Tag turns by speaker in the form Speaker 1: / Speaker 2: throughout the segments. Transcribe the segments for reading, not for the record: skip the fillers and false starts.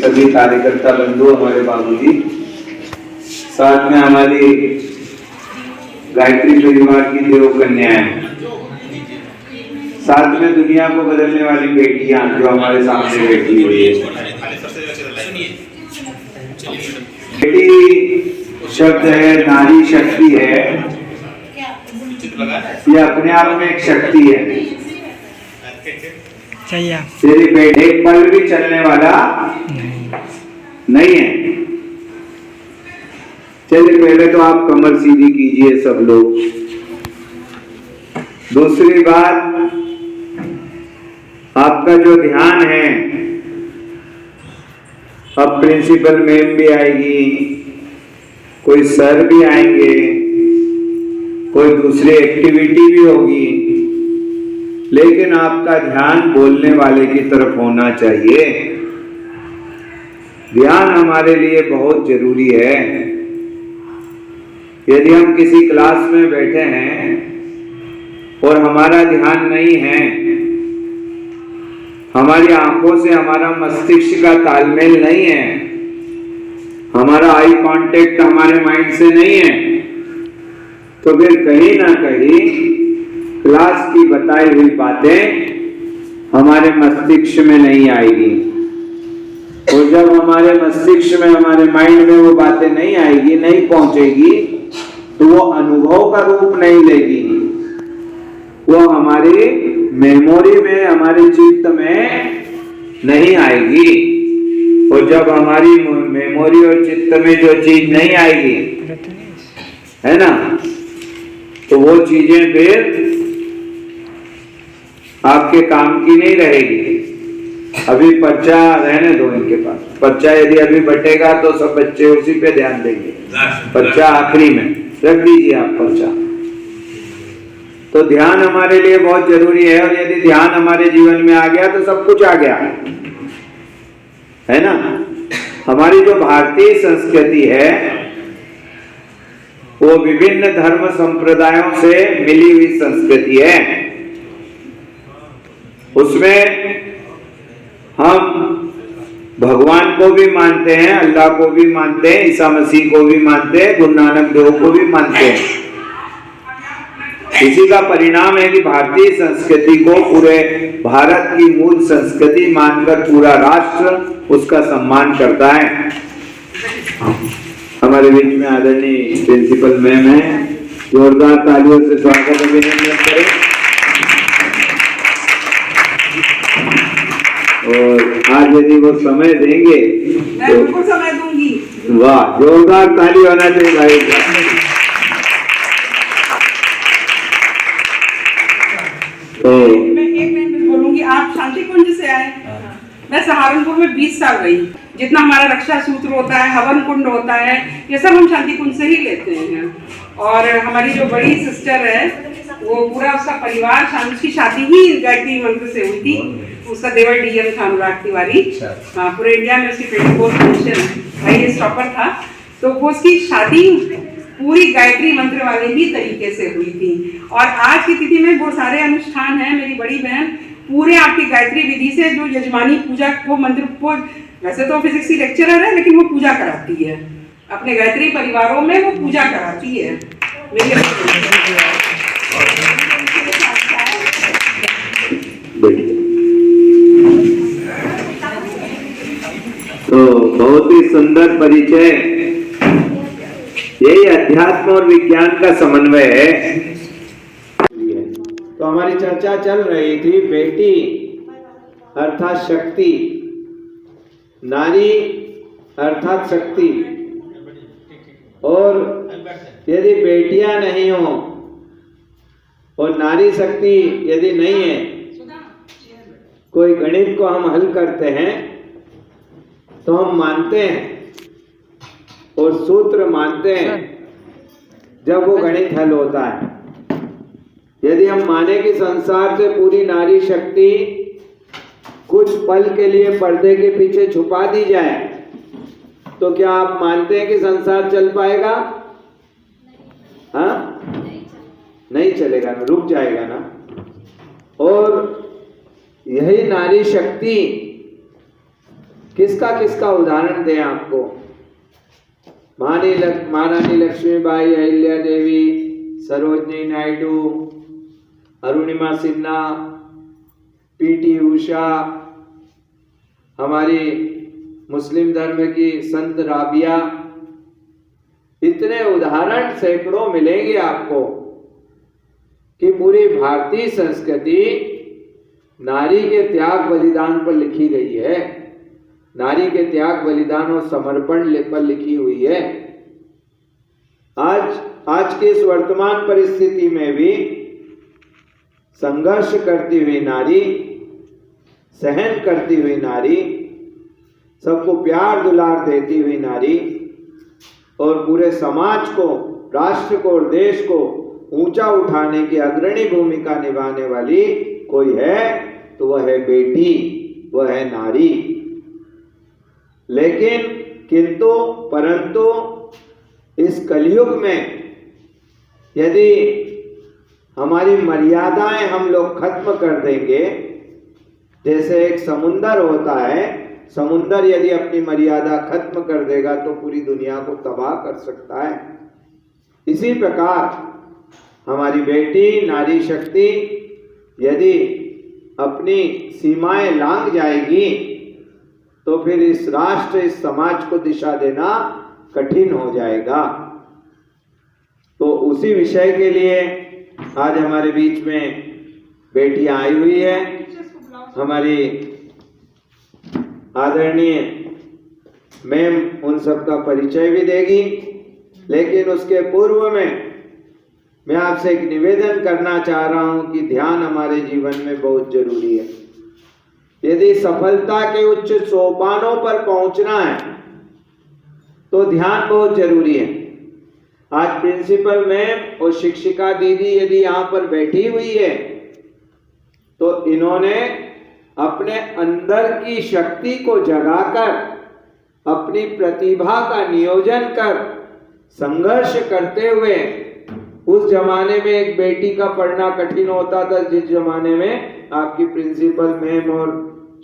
Speaker 1: सभी कार्यकर्ता बंधु, हमारे बाबूजी, साथ में हमारी गायत्री परिवार की देव कन्याएं, साथ में दुनिया को बदलने वाली बेटियां जो हमारे सामने बैठी हुई है। बेटी शब्द है, नारी शक्ति है, ये अपने आप में एक शक्ति है। तेरी बेटी एक पल भी चलने वाला नहीं है। चलिए पहले तो आप कमर सीधी कीजिए सब लोग। दूसरी बात, आपका जो ध्यान है, अब प्रिंसिपल मैम भी आएगी, कोई सर भी आएंगे, कोई दूसरी एक्टिविटी भी होगी, लेकिन आपका ध्यान बोलने वाले की तरफ होना चाहिए। ध्यान हमारे लिए बहुत जरूरी है। यदि हम किसी क्लास में बैठे हैं और हमारा ध्यान नहीं है, हमारी आंखों से हमारा मस्तिष्क का तालमेल नहीं है, हमारा आई कांटेक्ट हमारे माइंड से नहीं है, तो फिर कहीं ना कहीं क्लास की बताई हुई बातें हमारे मस्तिष्क में नहीं आएगी। और जब हमारे मस्तिष्क में, हमारे माइंड में वो बातें नहीं आएगी, नहीं पहुंचेगी, तो वो अनुभव का रूप नहीं लेगी, वो हमारी मेमोरी में, हमारे चित्त में नहीं आएगी। और जब हमारी मेमोरी और चित्त में जो चीज नहीं आएगी, है ना, तो वो चीजें फिर आपके काम की नहीं रहेगी। अभी पर्चा रहने दो इनके पास। पर्चा यदि अभी बटेगा तो सब बच्चे उसी पे ध्यान देंगे। पर्चा आखिरी में रख दीजिए आप पर्चा। तो ध्यान हमारे लिए बहुत जरूरी है, और यदि ध्यान हमारे जीवन में आ गया तो सब कुछ आ गया, है ना। हमारी जो भारतीय संस्कृति है वो विभिन्न धर्म संप्रदायों से मिली हुई संस्कृति है। उसमें हम भगवान को भी मानते हैं, अल्लाह को भी मानते हैं, ईसा मसीह को भी मानते हैं, गुरु नानक देव को भी मानते हैं। इसी का परिणाम है कि भारतीय संस्कृति को पूरे भारत की मूल संस्कृति मानकर पूरा राष्ट्र उसका सम्मान करता है। हमारे बीच में आदरणीय प्रिंसिपल मैम है, जोरदार तालियों से स्वागत अभिनंदन करें। और आज यदि वो समय देंगे तो
Speaker 2: समय दूंगी।
Speaker 1: वाह, जोरदार ताली होना चाहिए भाई।
Speaker 2: तो मैं एक लाइन बोलूंगी। आप शांति कुंज से आए, मैं सहारनपुर में 20 साल रही। जितना हमारा रक्षा सूत्र होता है, हवन कुंड होता है, ये सब हम शांति कुंज से ही लेते हैं। और हमारी जो बड़ी सिस्टर है, वो पूरा उसका परिवार, उसकी शादी ही गायत्री मंत्र से हुई थी। उसका देवर डीएम था अनुराग तिवारी। पूरे इंडिया में उसकी 24 पोजीशन हाईएस्ट टॉपर था। तो वो उसकी शादी पूरी गायत्री मंत्र वाले ही तरीके से हुई थी। और आज की तिथि में वो सारे अनुष्ठान हैं। मेरी बड़ी बहन पूरे आपकी गायत्री विधि से जो यजमानी पूजा को मंत्र को, वैसे तो फिजिक्स की लेक्चरर है, लेकिन वो पूजा कराती है अपने गायत्री परिवारों में, वो पूजा कराती है।
Speaker 1: तो बहुत ही सुंदर परिचय। यही अध्यात्म और विज्ञान का समन्वय है। तो हमारी चर्चा चल रही थी बेटी अर्थात शक्ति, नारी अर्थात शक्ति। और यदि बेटियां नहीं हो और नारी शक्ति यदि नहीं है, कोई गणित को हम हल करते हैं तो हम मानते हैं और सूत्र मानते हैं जब वो गणित हल होता है। यदि हम माने कि संसार से पूरी नारी शक्ति कुछ पल के लिए पर्दे के पीछे छुपा दी जाए, तो क्या आप मानते हैं कि संसार चल पाएगा? हाँ, नहीं चलेगा ना, रुक जाएगा ना। और यही नारी शक्ति किसका उदाहरण दें आपको? महारानी लक्ष्मीबाई, अहिल्या देवी, सरोजनी नायडू, अरुणिमा सिन्हा, पीटी उषा, हमारी मुस्लिम धर्म की संत राबिया, इतने उदाहरण सैकड़ों मिलेंगे आपको कि पूरी भारतीय संस्कृति नारी के त्याग बलिदान पर लिखी गई है, नारी के त्याग बलिदान और समर्पण पर लिखी हुई है। आज की इस वर्तमान परिस्थिति में भी संघर्ष करती हुई नारी, सहन करती हुई नारी, सबको प्यार दुलार देती हुई नारी और पूरे समाज को, राष्ट्र को और देश को ऊंचा उठाने की अग्रणी भूमिका निभाने वाली कोई है तो वह है बेटी, वह है नारी। लेकिन किंतु परंतु इस कलयुग में यदि हमारी मर्यादाएं हम लोग खत्म कर देंगे, जैसे एक समुंदर होता है, समुंदर यदि अपनी मर्यादा खत्म कर देगा तो पूरी दुनिया को तबाह कर सकता है। इसी प्रकार हमारी बेटी नारी शक्ति यदि अपनी सीमाएं लांघ जाएगी तो फिर इस राष्ट्र, इस समाज को दिशा देना कठिन हो जाएगा। तो उसी विषय के लिए आज हमारे बीच में बेटियां आई हुई है। हमारी आदरणीय मैम उन सबका परिचय भी देगी, लेकिन उसके पूर्व में मैं आपसे एक निवेदन करना चाह रहा हूं कि ध्यान हमारे जीवन में बहुत जरूरी है। यदि सफलता के उच्च सोपानों पर पहुंचना है तो ध्यान बहुत जरूरी है। आज प्रिंसिपल मैम और शिक्षिका दीदी यदि यहाँ पर बैठी हुई है तो इन्होंने अपने अंदर की शक्ति को जगाकर, अपनी प्रतिभा का नियोजन कर, संघर्ष करते हुए, उस जमाने में एक बेटी का पढ़ना कठिन होता था जिस जमाने में आपकी प्रिंसिपल मैम और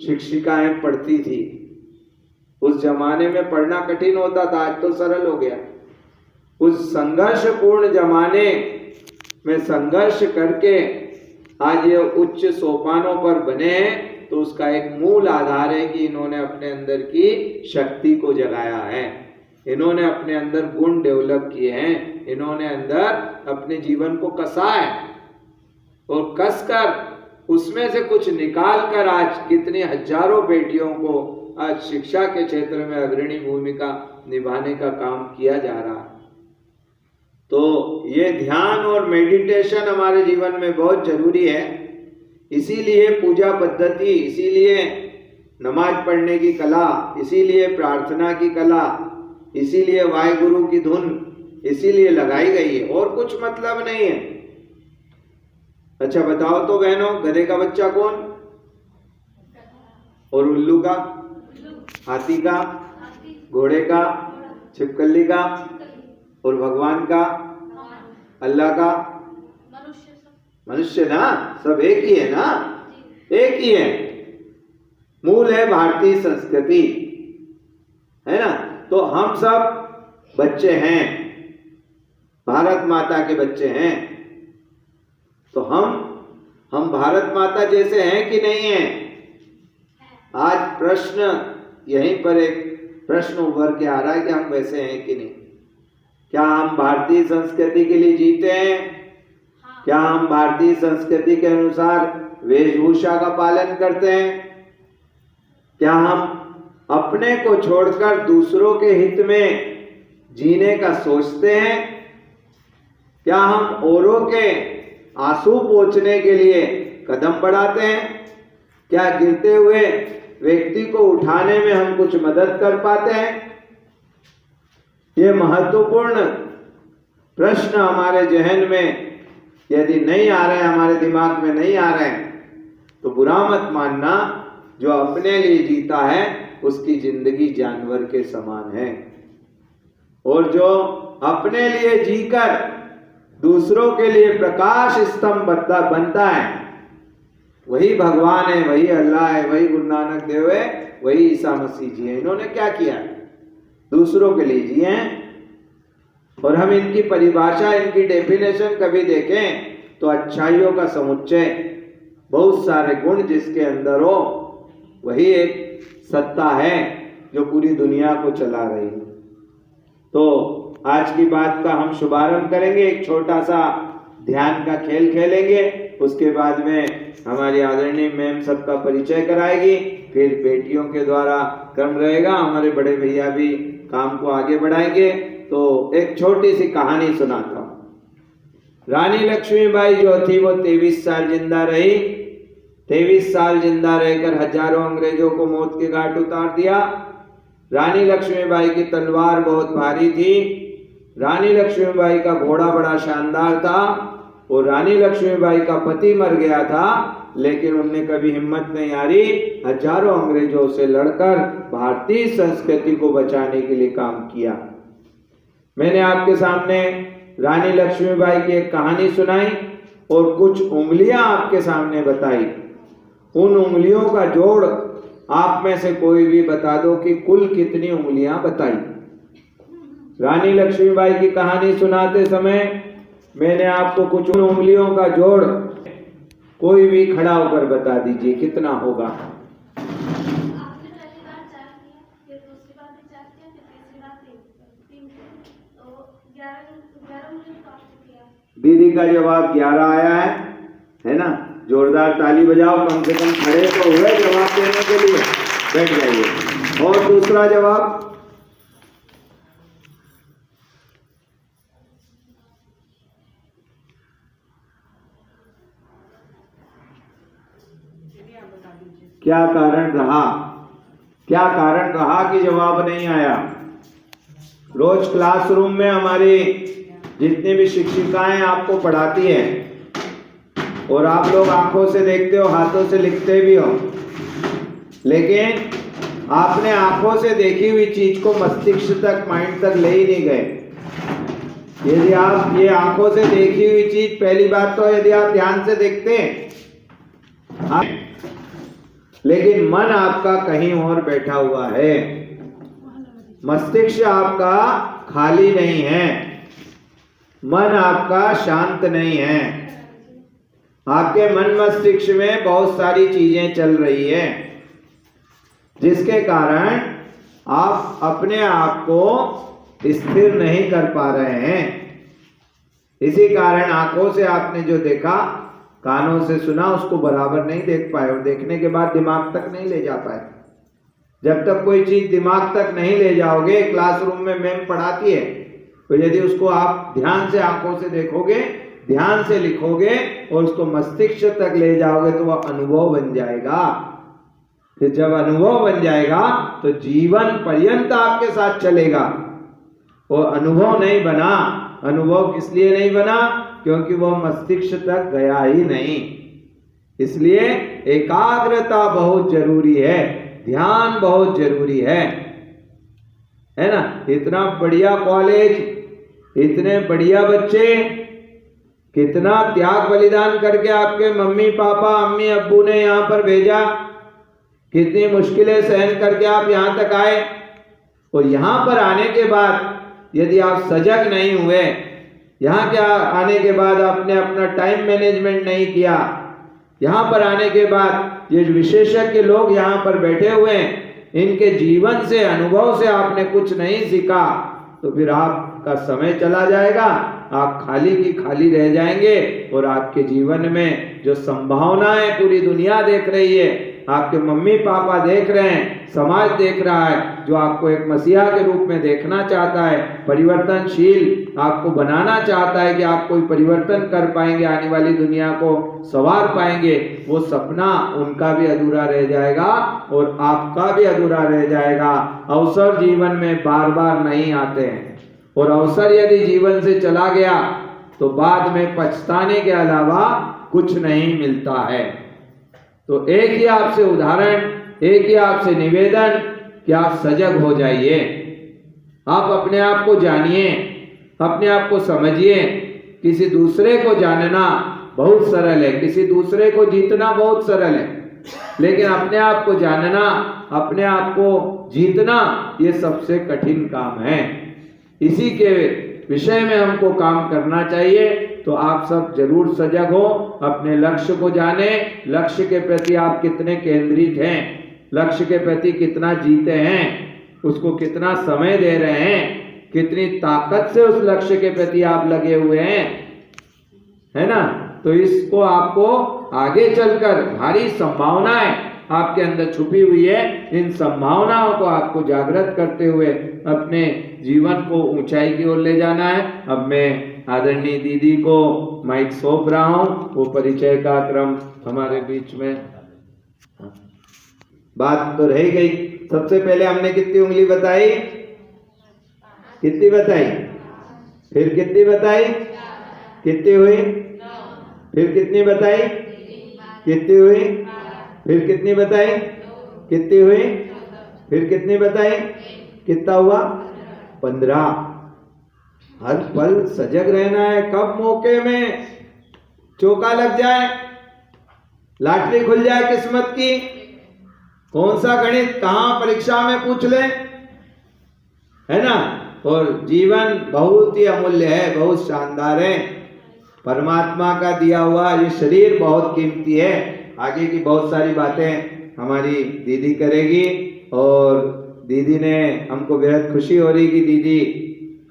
Speaker 1: शिक्षिकाएं पढ़ती थी, उस जमाने में पढ़ना कठिन होता था, आज तो सरल हो गया। उस संघर्षपूर्ण जमाने में संघर्ष करके आज ये उच्च सोपानों पर बने हैं, तो उसका एक मूल आधार है कि इन्होंने अपने अंदर की शक्ति को जगाया है, इन्होंने अपने अंदर गुण डेवलप किए हैं, इन्होंने अंदर अपने जीवन को कसा है और कसकर उसमें से कुछ निकाल कर आज कितनी हजारों बेटियों को आज शिक्षा के क्षेत्र में अग्रणी भूमिका निभाने का काम किया जा रहा है। तो ये ध्यान और मेडिटेशन हमारे जीवन में बहुत जरूरी है। इसीलिए पूजा पद्धति, इसीलिए नमाज पढ़ने की कला, इसीलिए प्रार्थना की कला, इसीलिए वाहिगुरु की धुन इसीलिए लगाई गई है, और कुछ मतलब नहीं है। अच्छा बताओ तो बहनों, गधे का बच्चा कौन? और उल्लू का? हाथी का? घोड़े का? छिपकली का? और भगवान का? अल्लाह का? मनुष्य ना, सब एक ही है ना, एक ही है। मूल है भारतीय संस्कृति, है ना। तो हम सब बच्चे हैं, भारत माता के बच्चे हैं। तो हम भारत माता जैसे हैं कि नहीं हैं? आज प्रश्न यहीं पर एक प्रश्न उभर के आ रहा है कि हम वैसे हैं कि नहीं। क्या हम भारतीय संस्कृति के लिए जीते हैं? क्या हम भारतीय संस्कृति के अनुसार वेशभूषा का पालन करते हैं? क्या हम अपने को छोड़कर दूसरों के हित में जीने का सोचते हैं? क्या हम औरों के आंसू पोंछने के लिए कदम बढ़ाते हैं? क्या गिरते हुए व्यक्ति को उठाने में हम कुछ मदद कर पाते हैं? ये महत्वपूर्ण प्रश्न हमारे जहन में यदि नहीं आ रहे, हमारे दिमाग में नहीं आ रहे हैं, तो बुरा मत मानना। जो अपने लिए जीता है उसकी जिंदगी जानवर के समान है, और जो अपने लिए जीकर दूसरों के लिए प्रकाश स्तंभ बनता है वही भगवान है, वही अल्लाह है, वही गुरु नानक देव है, वही ईसा मसीह जी हैं। इन्होंने क्या किया? दूसरों के लिए जिए हैं। और हम इनकी परिभाषा, इनकी डेफिनेशन कभी देखें तो अच्छाइयों का समुच्चय, बहुत सारे गुण जिसके अंदर हो, वही एक सत्ता है जो पूरी दुनिया को चला रही है। तो आज की बात का हम शुभारंभ करेंगे, एक छोटा सा ध्यान का खेल खेलेंगे, उसके बाद में हमारी आदरणीय मैम सबका परिचय कराएगी, फिर बेटियों के द्वारा क्रम रहेगा, हमारे बड़े भैया भी काम को आगे बढ़ाएंगे। तो एक छोटी सी कहानी सुनाता हूँ। रानी लक्ष्मीबाई जो थी वो 23 साल जिंदा रही। 23 साल जिंदा रहकर हजारों अंग्रेजों को मौत के घाट उतार दिया। रानी लक्ष्मीबाई की तलवार बहुत भारी थी। रानी लक्ष्मीबाई का घोड़ा बड़ा शानदार था और रानी लक्ष्मीबाई का पति मर गया था, लेकिन उनने कभी हिम्मत नहीं हारी, हजारों अंग्रेजों से लड़कर भारतीय संस्कृति को बचाने के लिए काम किया। मैंने आपके सामने रानी लक्ष्मीबाई की एक कहानी सुनाई और कुछ उंगलियां आपके सामने बताई। उन उंगलियों का जोड़ आप में से कोई भी बता दो कि कुल कितनी उंगलियां बताई। रानी लक्ष्मीबाई की कहानी सुनाते समय मैंने आपको कुछ उंगलियों का जोड़, कोई भी खड़ा होकर बता दीजिए कितना होगा। दीदी का जवाब 11 आया है ना? जोरदार ताली बजाओ, कम से कम खड़े तो हुए जवाब देने के लिए। बैठ जाइए। और दूसरा जवाब? क्या कारण रहा? क्या कारण रहा कि जवाब नहीं आया? रोज क्लासरूम में हमारी जितनी भी शिक्षिकाएं आपको पढ़ाती हैं और आप लोग आंखों से देखते हो, हाथों से लिखते भी हो, लेकिन आपने आंखों से देखी हुई चीज को मस्तिष्क तक, माइंड तक ले ही नहीं गए। यदि आप ये आंखों से देखी हुई चीज, पहली बात तो यदि आप ध्यान से देखते हैं, लेकिन मन आपका कहीं और बैठा हुआ है, मस्तिष्क आपका खाली नहीं है, मन आपका शांत नहीं है। आपके मन मस्तिष्क में बहुत सारी चीजें चल रही है, जिसके कारण आप अपने आप को स्थिर नहीं कर पा रहे हैं। इसी कारण आंखों से आपने जो देखा, कानों से सुना, उसको बराबर नहीं देख पाए और देखने के बाद दिमाग तक नहीं ले जा पाए। जब तक कोई चीज दिमाग तक नहीं ले जाओगे, क्लासरूम में मैम पढ़ाती है, तो यदि उसको आप ध्यान से आंखों से देखोगे, ध्यान से लिखोगे और उसको मस्तिष्क तक ले जाओगे तो वह अनुभव बन जाएगा। फिर जब अनुभव बन जाएगा तो जीवन पर्यंत आपके साथ चलेगा। वो अनुभव नहीं बना, अनुभव किस लिए नहीं बना? क्योंकि वह मस्तिष्क तक गया ही नहीं। इसलिए एकाग्रता बहुत जरूरी है, ध्यान बहुत जरूरी है ना? इतना बढ़िया कॉलेज, इतने बढ़िया बच्चे, कितना त्याग बलिदान करके आपके मम्मी पापा, अम्मी अब्बू ने यहाँ पर भेजा, कितनी मुश्किलें सहन करके आप यहाँ तक आए, और यहाँ पर आने के बाद यदि आप सजग नहीं हुए, यहाँ के आने के बाद आपने अपना टाइम मैनेजमेंट नहीं किया, यहाँ पर आने के बाद ये विशेषज्ञ लोग यहाँ पर बैठे हुए हैं, इनके जीवन से, अनुभव से आपने कुछ नहीं सीखा, तो फिर आपका समय चला जाएगा, आप खाली की खाली रह जाएंगे और आपके जीवन में जो संभावनाएं पूरी दुनिया देख रही है, आपके मम्मी पापा देख रहे हैं, समाज देख रहा है, जो आपको एक मसीहा के रूप में देखना चाहता है, परिवर्तनशील आपको बनाना चाहता है कि आप कोई परिवर्तन कर पाएंगे, आने वाली दुनिया को संवार पाएंगे, वो सपना उनका भी अधूरा रह जाएगा और आपका भी अधूरा रह जाएगा। अवसर जीवन में बार बार नहीं आते हैं, और अवसर यदि जीवन से चला गया तो बाद में पछताने के अलावा कुछ नहीं मिलता है। तो एक ही आपसे उदाहरण, एक ही आपसे निवेदन कि आप सजग हो जाइए, आप अपने आप को जानिए, अपने आप को समझिए। किसी दूसरे को जानना बहुत सरल है, किसी दूसरे को जीतना बहुत सरल है, लेकिन अपने आप को जानना, अपने आप को जीतना, ये सबसे कठिन काम है। इसी के विषय में हमको काम करना चाहिए। तो आप सब जरूर सजग हो, अपने लक्ष्य को जाने, लक्ष्य के प्रति आप कितने केंद्रित हैं, लक्ष्य के प्रति कितना जीते हैं, उसको कितना समय दे रहे हैं, कितनी ताकत से उस लक्ष्य के प्रति आप लगे हुए हैं, है ना। तो इसको आपको आगे चलकर भारी संभावनाएं आपके अंदर छुपी हुई है, इन संभावनाओं को आपको जागृत करते हुए अपने जीवन को ऊंचाई की ओर ले जाना है। अब मैं आदरणीय दीदी को माइक सौंप रहा हूं, वो परिचय का क्रम हमारे बीच में। बात तो रह गई, सबसे पहले हमने कितनी उंगली बताई, कितनी बताई, फिर कितनी बताई, कितनी हुई, फिर कितनी बताई, कितनी हुई, फिर कितनी बताई, कितनी हुई, फिर कितनी बताई, कितना हुआ, 15। हर पल सजग रहना है, कब मौके में चौका लग जाए, लॉटरी खुल जाए किस्मत की, कौन सा गणित कहां परीक्षा में पूछ ले, है ना। और जीवन बहुत ही अमूल्य है, बहुत शानदार है, परमात्मा का दिया हुआ ये शरीर बहुत कीमती है। आगे की बहुत सारी बातें हमारी दीदी करेगी, और दीदी ने हमको बेहद खुशी हो रही कि दीदी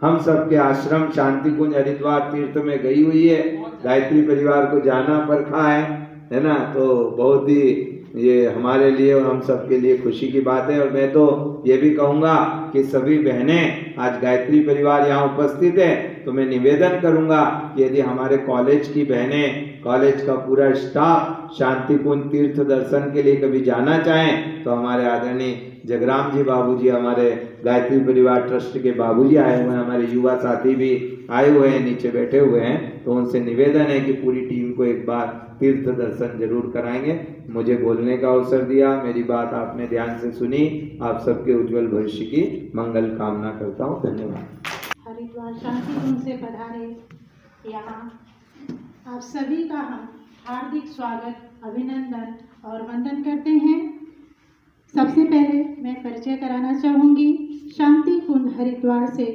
Speaker 1: हम सबके आश्रम शांति कुंज हरिद्वार तीर्थ में गई हुई है, गायत्री परिवार को जाना परखा है ना। तो बहुत ही ये हमारे लिए और हम सबके लिए खुशी की बात है। और मैं तो ये भी कहूँगा कि सभी बहनें, आज गायत्री परिवार यहाँ उपस्थित है, तो मैं निवेदन करूँगा कि यदि हमारे कॉलेज की बहनें, कॉलेज का पूरा स्टाफ शांति कुंज तीर्थ दर्शन के लिए कभी जाना चाहें, तो हमारे आदरणीय जगराम जी बाबूजी, हमारे गायत्री परिवार ट्रस्ट के बाबूजी आए हुए हैं, हमारे युवा साथी भी आए हुए हैं, नीचे बैठे हुए हैं, तो उनसे निवेदन है कि पूरी टीम को एक बार तीर्थ दर्शन जरूर कराएंगे। मुझे बोलने का अवसर दिया, मेरी बात आपने ध्यान से सुनी, आप सबके उज्जवल भविष्य की मंगल कामना करता हूँ। धन्यवाद।
Speaker 3: हरिद्वार शांति कुंज से पधारे यहाँ आप सभी का हम हार्दिक स्वागत, अभिनंदन और वंदन करते हैं। सबसे पहले मैं परिचय कराना चाहूँगी शांति कुंज हरिद्वार से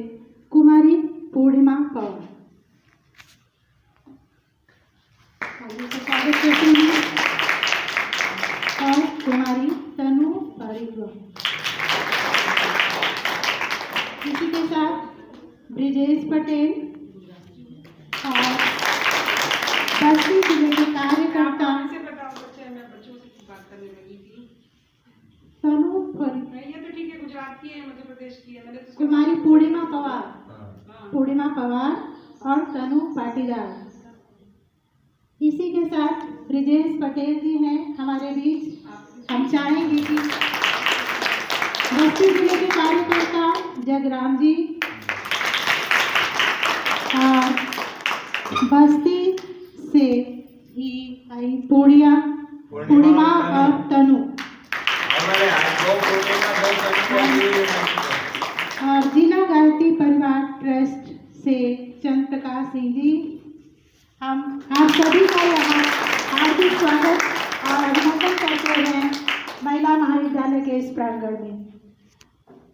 Speaker 3: कुमारी पूर्णिमा पवार। स्वागत करते हैं। और कुमारी तनु हरिद्वार। इसी के साथ ब्रिजेश पटेल और बस्ती जिले के कार्यकर्ता तनु
Speaker 2: ये तो ठीक है, गुजरात की है, मध्य प्रदेश की है, मैंने तो
Speaker 3: कुमारी पूर्णिमा पवार, पूर्णिमा पवार और तनु पाटीदार। इसी के साथ ब्रिजेश पटेल जी हैं हमारे बीच। हम चाहेंगे कि बस्ती जिले के कार्यकर्ता जगराम जी और बस्ती से ही आई पूर्णिमा और तनु, और जिला गायत्री परिवार ट्रस्ट से चंद प्रकाश सिंह जी। हम आप सभी का यहाँ हार्दिक स्वागत और अभिनंदन करते हैं महिला महाविद्यालय के इस प्रांगण में।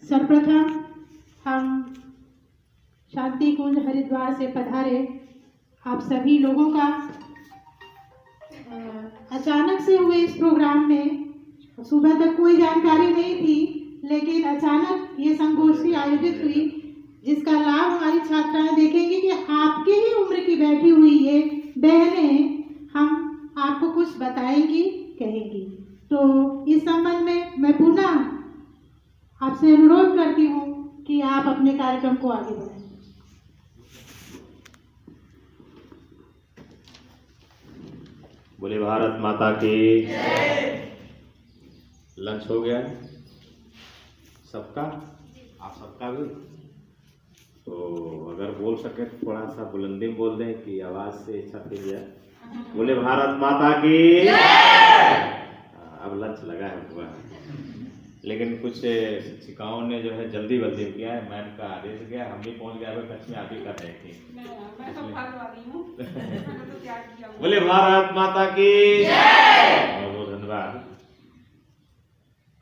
Speaker 3: सर्वप्रथम हम शांति कुंज हरिद्वार से पधारे आप सभी लोगों का अचानक से हुए इस प्रोग्राम में सुबह तक कोई जानकारी नहीं थी, लेकिन अचानक ये संगोष्ठी आयोजित हुई, जिसका लाभ हमारी छात्राएं देखेंगी कि आपके ही उम्र की बैठी हुई ये बहनें हम आपको कुछ बताएंगी, कहेंगी। तो इस संबंध में मैं पुनः आपसे अनुरोध करती हूँ कि आप अपने कार्यक्रम को आगे बढ़ाएं।
Speaker 4: बोले भारत माता की। लंच हो गया सबका, आप सबका भी। तो अगर बोल सके तो थोड़ा सा बुलंदी में बोल दें कि आवाज से छप जाए। बोले भारत माता की। अब लंच लगा है हुआ, लेकिन कुछ शिक्षिकाओं ने जो है जल्दी किया है, मैम का आदेश गया, हम भी पहुंच गए, कच्छ में आप ही कर रहे थे।
Speaker 2: मैं तो भाग वाली हूँ। मैंने तो क्या किया।
Speaker 4: बोले भारत माता की। बहुत बहुत धन्यवाद।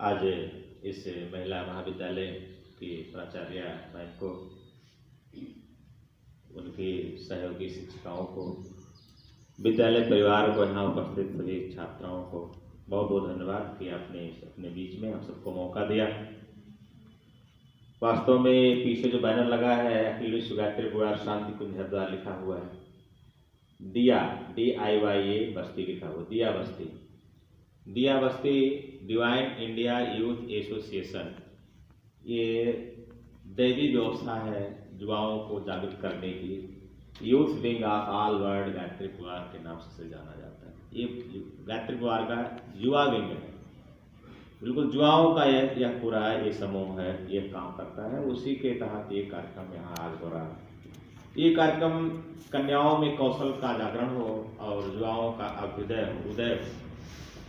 Speaker 4: आज इस महिला महाविद्यालय की प्राचार्य मैम को, उनकी सहयोगी शिक्षिकाओं को, विद्यालय परिवार को, यहाँ उपस्थित सभी छात्राओं को बहुत बहुत धन्यवाद कि आपने अपने बीच में हम सबको मौका दिया। वास्तव में पीछे जो बैनर लगा है अखिल विश्व गायत्री परिवार शांति कुंज हरिद्वार लिखा हुआ है, दिया DIYA बस्ती लिखा हुआ, दिया बस्ती। दिया बस्ती डिवाइन इंडिया यूथ एसोसिएशन, ये दैवी व्यवस्था है युवाओं को जागृत करने की। Youth wing of all world Gayatri परिवार के नाम से जाना जाता है। ये गायत्री परिवार का युवा विंग है, बिल्कुल युवाओं का यह पूरा ये समूह है, ये काम करता है। उसी के तहत ये कार्यक्रम यहाँ आज हो रहा है। ये कार्यक्रम कन्याओं में कौशल का जागरण हो और युवाओं का अभ्युदय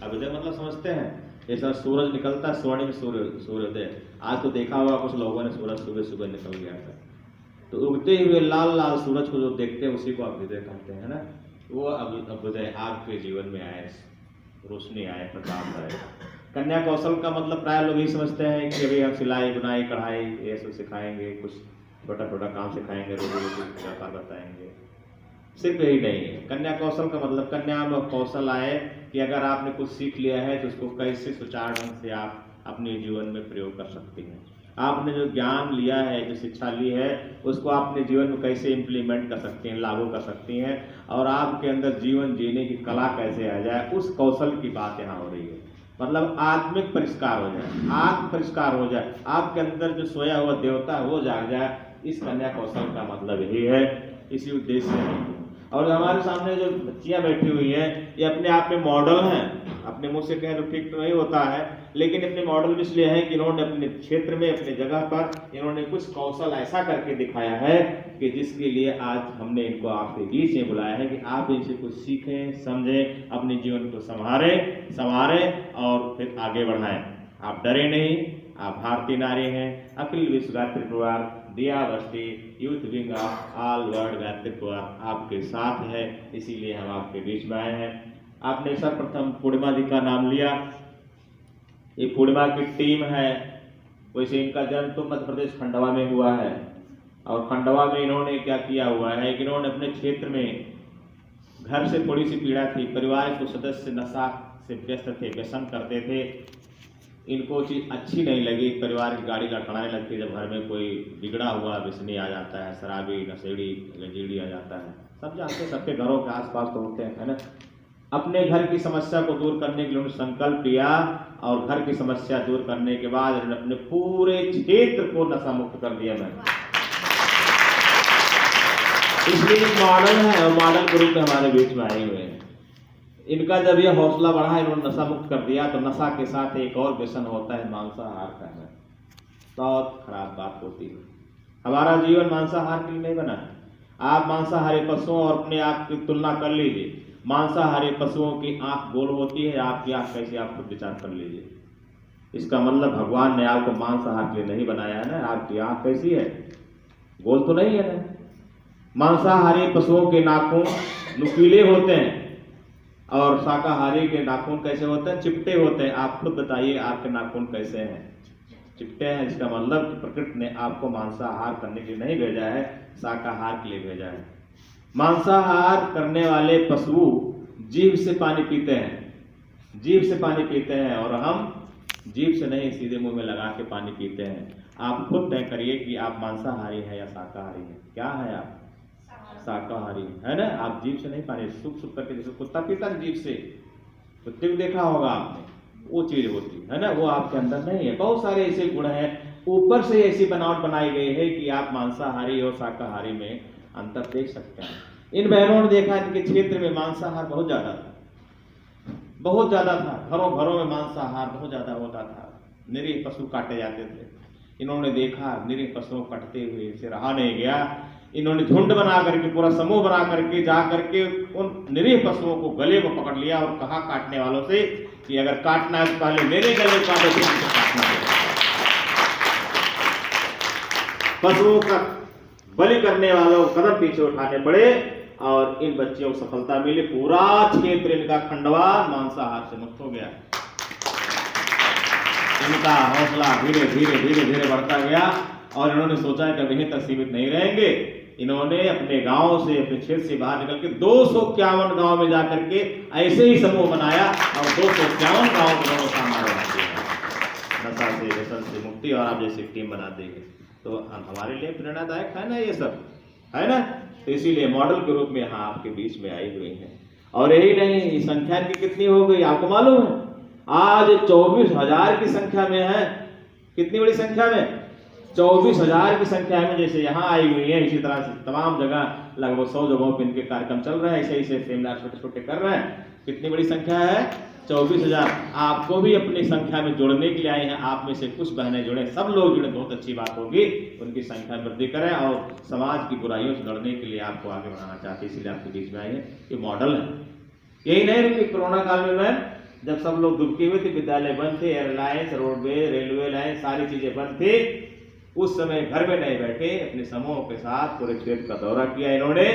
Speaker 4: मतलब समझते हैं, जैसा सूरज निकलता है स्वर्णिम सूर्योदय। आज तो देखा होगा कुछ लोगों ने सूरज सुबह सुबह निकल गया था, तो उगते हुए लाल लाल सूरज को जो देखते हैं उसी को अभ्युदय कहते हैं ना। वो अभ्युदय आपके जीवन में आए, रोशनी आए, प्रकाश आए। कन्या कौशल का मतलब प्राय लोग यही समझते हैं कि अभी हम सिलाई बुनाई कढ़ाई ये सब सिखाएंगे, कुछ छोटा छोटा काम सिखाएंगे, रोजी व्यापार बताएंगे। सिर्फ यही नहीं है, कन्या कौशल का मतलब कन्या में कौशल आए कि अगर आपने कुछ सीख लिया है तो उसको कैसे सुचारू ढंग से आप अपने जीवन में प्रयोग कर सकती हैं। आपने जो ज्ञान लिया है, जो शिक्षा ली है, उसको अपने जीवन में कैसे इम्प्लीमेंट कर सकती हैं, लागू कर सकती हैं, और आपके अंदर जीवन जीने की कला कैसे आ जाए, उस कौशल की बात यहाँ हो रही है। मतलब आत्मिक परिष्कार हो जाए, आत्म परिष्कार हो जाए, आपके अंदर जो सोया हुआ देवता है वो जाग जाए। इस कन्या कौशल का मतलब यही है, इसी उद्देश्य से है। और हमारे सामने जो बच्चियां बैठी हुई हैं, ये अपने आप में मॉडल हैं। अपने मुंह से कहें तो ठीक तो नहीं होता है, लेकिन अपने मॉडल इसलिए है कि इन्होंने अपने क्षेत्र में, अपने जगह पर इन्होंने कुछ कौशल ऐसा करके दिखाया है कि जिसके लिए आज हमने इनको आपके बीच में बुलाया है कि आप इनसे कुछ सीखें, समझें, अपने जीवन को संवारें और फिर आगे बढ़ाएं। आप डरे नहीं, आप भारतीय नारी हैं। अखिल विश्व गायत्री परिवार दिया बस्ती youth wing of all world Gayatri परिवार आपके साथ है, इसीलिए हम आपके बीच में आए हैं। आपने सर्वप्रथम पूर्णिमा जी का नाम लिया, ये पूर्णिमा की टीम है। वैसे इनका जन्म तो मध्य प्रदेश खंडवा में हुआ है, और खंडवा में इन्होंने क्या किया हुआ है कि इन्होंने अपने क्षेत्र में घर से थोड़ी सी पीड़ा थी, परिवार के सदस्य नशा से व्यस्त थे, व्यसन करते थे, इनको चीज़ अच्छी नहीं लगी, परिवार की गाड़ी लड़खड़ाने लगती, जब घर में कोई बिगड़ा हुआ व्यसनी आ जाता है, शराबी नशेड़ी गंजीड़ी आ जाता है, सब जानते, सबके घरों के आसपास तो होते हैं, है ना। अपने घर की समस्या को दूर करने के लिए उन्होंने संकल्प लिया, और घर की समस्या दूर करने के बाद उन्होंने अपने पूरे क्षेत्र को नशा मुक्त कर दिया। मैं इसलिए मॉडल है और मॉडल के रूप में हमारे बीच में आए हुए हैं। इनका जब यह हौसला बढ़ा, इन्होंने नशा मुक्त कर दिया, तो नशा के साथ एक और व्यसन होता है मांसाहार का है। बहुत खराब बात होती है। हमारा जीवन मांसाहार के लिए नहीं बना है। आप मांसाहारी पशुओं और अपने आप की तुलना कर लीजिए। मांसाहारी पशुओं की आंख गोल होती है, आपकी आंख कैसी, आप खुद विचार कर लीजिए। इसका मतलब भगवान ने आपको मांसाहार के लिए नहीं बनाया है ना। आपकी आंख कैसी है, गोल तो नहीं है ना। मांसाहारी पशुओं के नाखून नुकीले होते हैं, और शाकाहारी के नाखून कैसे होते हैं, चिपटे होते हैं। आप खुद बताइए आपके नाखून कैसे हैं, चिपटे हैं। इसका मतलब प्रकृति ने आपको मांसाहार करने के लिए नहीं भेजा है, शाकाहार के लिए भेजा है। मांसाहार करने वाले पशु जीभ से पानी पीते हैं, जीभ से पानी पीते हैं, और हम जीभ से नहीं, सीधे मुंह में लगा के पानी पीते हैं। आप खुद तय करिए कि आप मांसाहारी हैं या शाकाहारी हैं। क्या है आप? शाकाहारी है ना। आप जीभ से नहीं पानी सुख सुख करके, जैसे कुत्ता पीता है जीभ से, कुत्ते को देखा होगा आपने, वो चीज होती है ना, वो आपके अंदर नहीं है। बहुत सारे ऐसे गुण हैं, ऊपर से ऐसी बनावट बनाई गई है कि आप मांसाहारी और शाकाहारी में अंतर देख सकते हैं। इन बहनों ने देखा इनके क्षेत्र में मांसाहार बहुत ज्यादा था, बहुत ज्यादा था। घरों घरों में मांसाहार बहुत ज्यादा होता था, निरीह पशु काटे जाते थे। इन्होंने देखा निरीह पशुओं कटते हुए, इसे रहा नहीं गया। इन्होंने झुंड बना करके, पूरा समूह बना करके जा करके उन निरीह पशुओं को गले को पकड़ लिया और कहा काटने वालों से कि अगर काटना है तो पहले मेरे गले काटो, फिर इनको काटना है। पशुओं का बलि करने वालों को कदम पीछे उठाने पड़े, और इन बच्चियों को सफलता मिली। पूरा क्षेत्र इनका खंडवा मांसाहार से मुक्त हो गया। इनका हौसला धीरे धीरे धीरे धीरे बढ़ता गया और इन्होंने सोचा कि अब यहीं तक सीमित नहीं रहेंगे। इन्होंने अपने गांव से, अपने क्षेत्र से बाहर निकल के 251 गांव में जाकर के ऐसे ही समूह बनाया और 251 गांव में उन्होंने काम नशा से, व्यसन से मुक्ति और आप जैसे टीम बना देंगे। तो हमारे लिए प्रेरणादायक है ना, ये सब है ना। तो इसीलिए मॉडल के रूप में यहाँ आपके बीच में आई हुई है। और यही नहीं, संख्या की कितनी हो गई आपको मालूम है? आज 24,000 की संख्या में है। कितनी बड़ी संख्या में? 24,000 की संख्या में जैसे यहाँ आई हुई है, इसी तरह से तमाम जगह लगभग 100 जगहों पर इनके कार्यक्रम चल रहे हैं। ऐसे ऐसे सेमिनार छोटे छोटे कर रहे हैं। कितनी बड़ी संख्या है? 24,000। आपको भी अपनी संख्या में जोड़ने के लिए आए हैं। आप में से कुछ बहनें जुड़े, सब लोग जुड़े, बहुत अच्छी बात होगी। उनकी संख्या में वृद्धि करें और समाज की बुराइयों से लड़ने के लिए आपको आगे बढ़ाना चाहते हैं, इसलिए आपके बीच में आए हैं। ये मॉडल है। यही नहीं रुकी, कोरोना काल में जब सब लोग दुबके हुए थे, विद्यालय बंद थे, एयरलाइंस, रोडवे, रेलवे लाइन, सारी चीजें बंद थी, उस समय घर में नहीं बैठे, अपने समूह के साथ पूरे क्षेत्र का दौरा किया इन्होंने।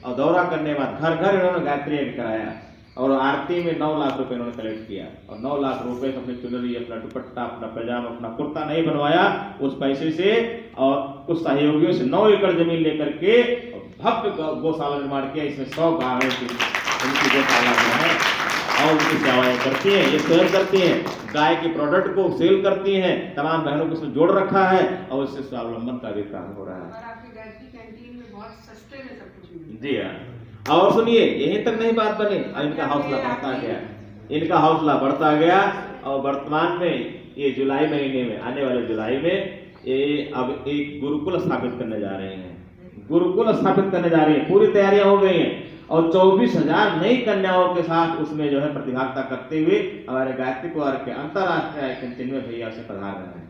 Speaker 4: और दौरा करने के बाद घर घर इन्होंने गायत्री यज्ञ कराया और आरती में 9 लाख रुपए इन्होंने कलेक्ट किया। और 9 लाख रुपए से अपनी चुनरी, अपना दुपट्टा, अपना पैजामा, अपना कुर्ता नहीं बनवाया, उस पैसे से और कुछ सहयोगियों से 9 एकड़ जमीन लेकर के भव्य गौशाला निर्माण किया। इसमें 100 गायों की उनकी गौशाला जो है और उनकी सेवाएं करती हैं। ये स्वयं करती हैं, गाय के प्रोडक्ट को सेल करती हैं, तमाम बहनों को उसमें जोड़ रखा है और उससे स्वावलंबन का भी काम हो रहा है।
Speaker 2: और आपकी गायत्री कैंटीन में बहुत सस्ते में सब कुछ मिलता है।
Speaker 4: जी हाँ। और सुनिए, यहीं तक नहीं बात बनी, इनका हौसला बढ़ता गया, इनका हौसला बढ़ता गया और वर्तमान में ये जुलाई महीने में, आने वाले जुलाई में ये अब एक गुरुकुल स्थापित करने जा रहे हैं। गुरुकुल स्थापित करने जा रहे हैं, पूरी तैयारियां हो गई हैं और 24,000 नई कन्याओं के साथ उसमें जो है प्रतिभागिता करते हुए हमारे गायत्री कुंवर के अंतरराष्ट्रीय कैंटीन में भैया से पधार रहे हैं।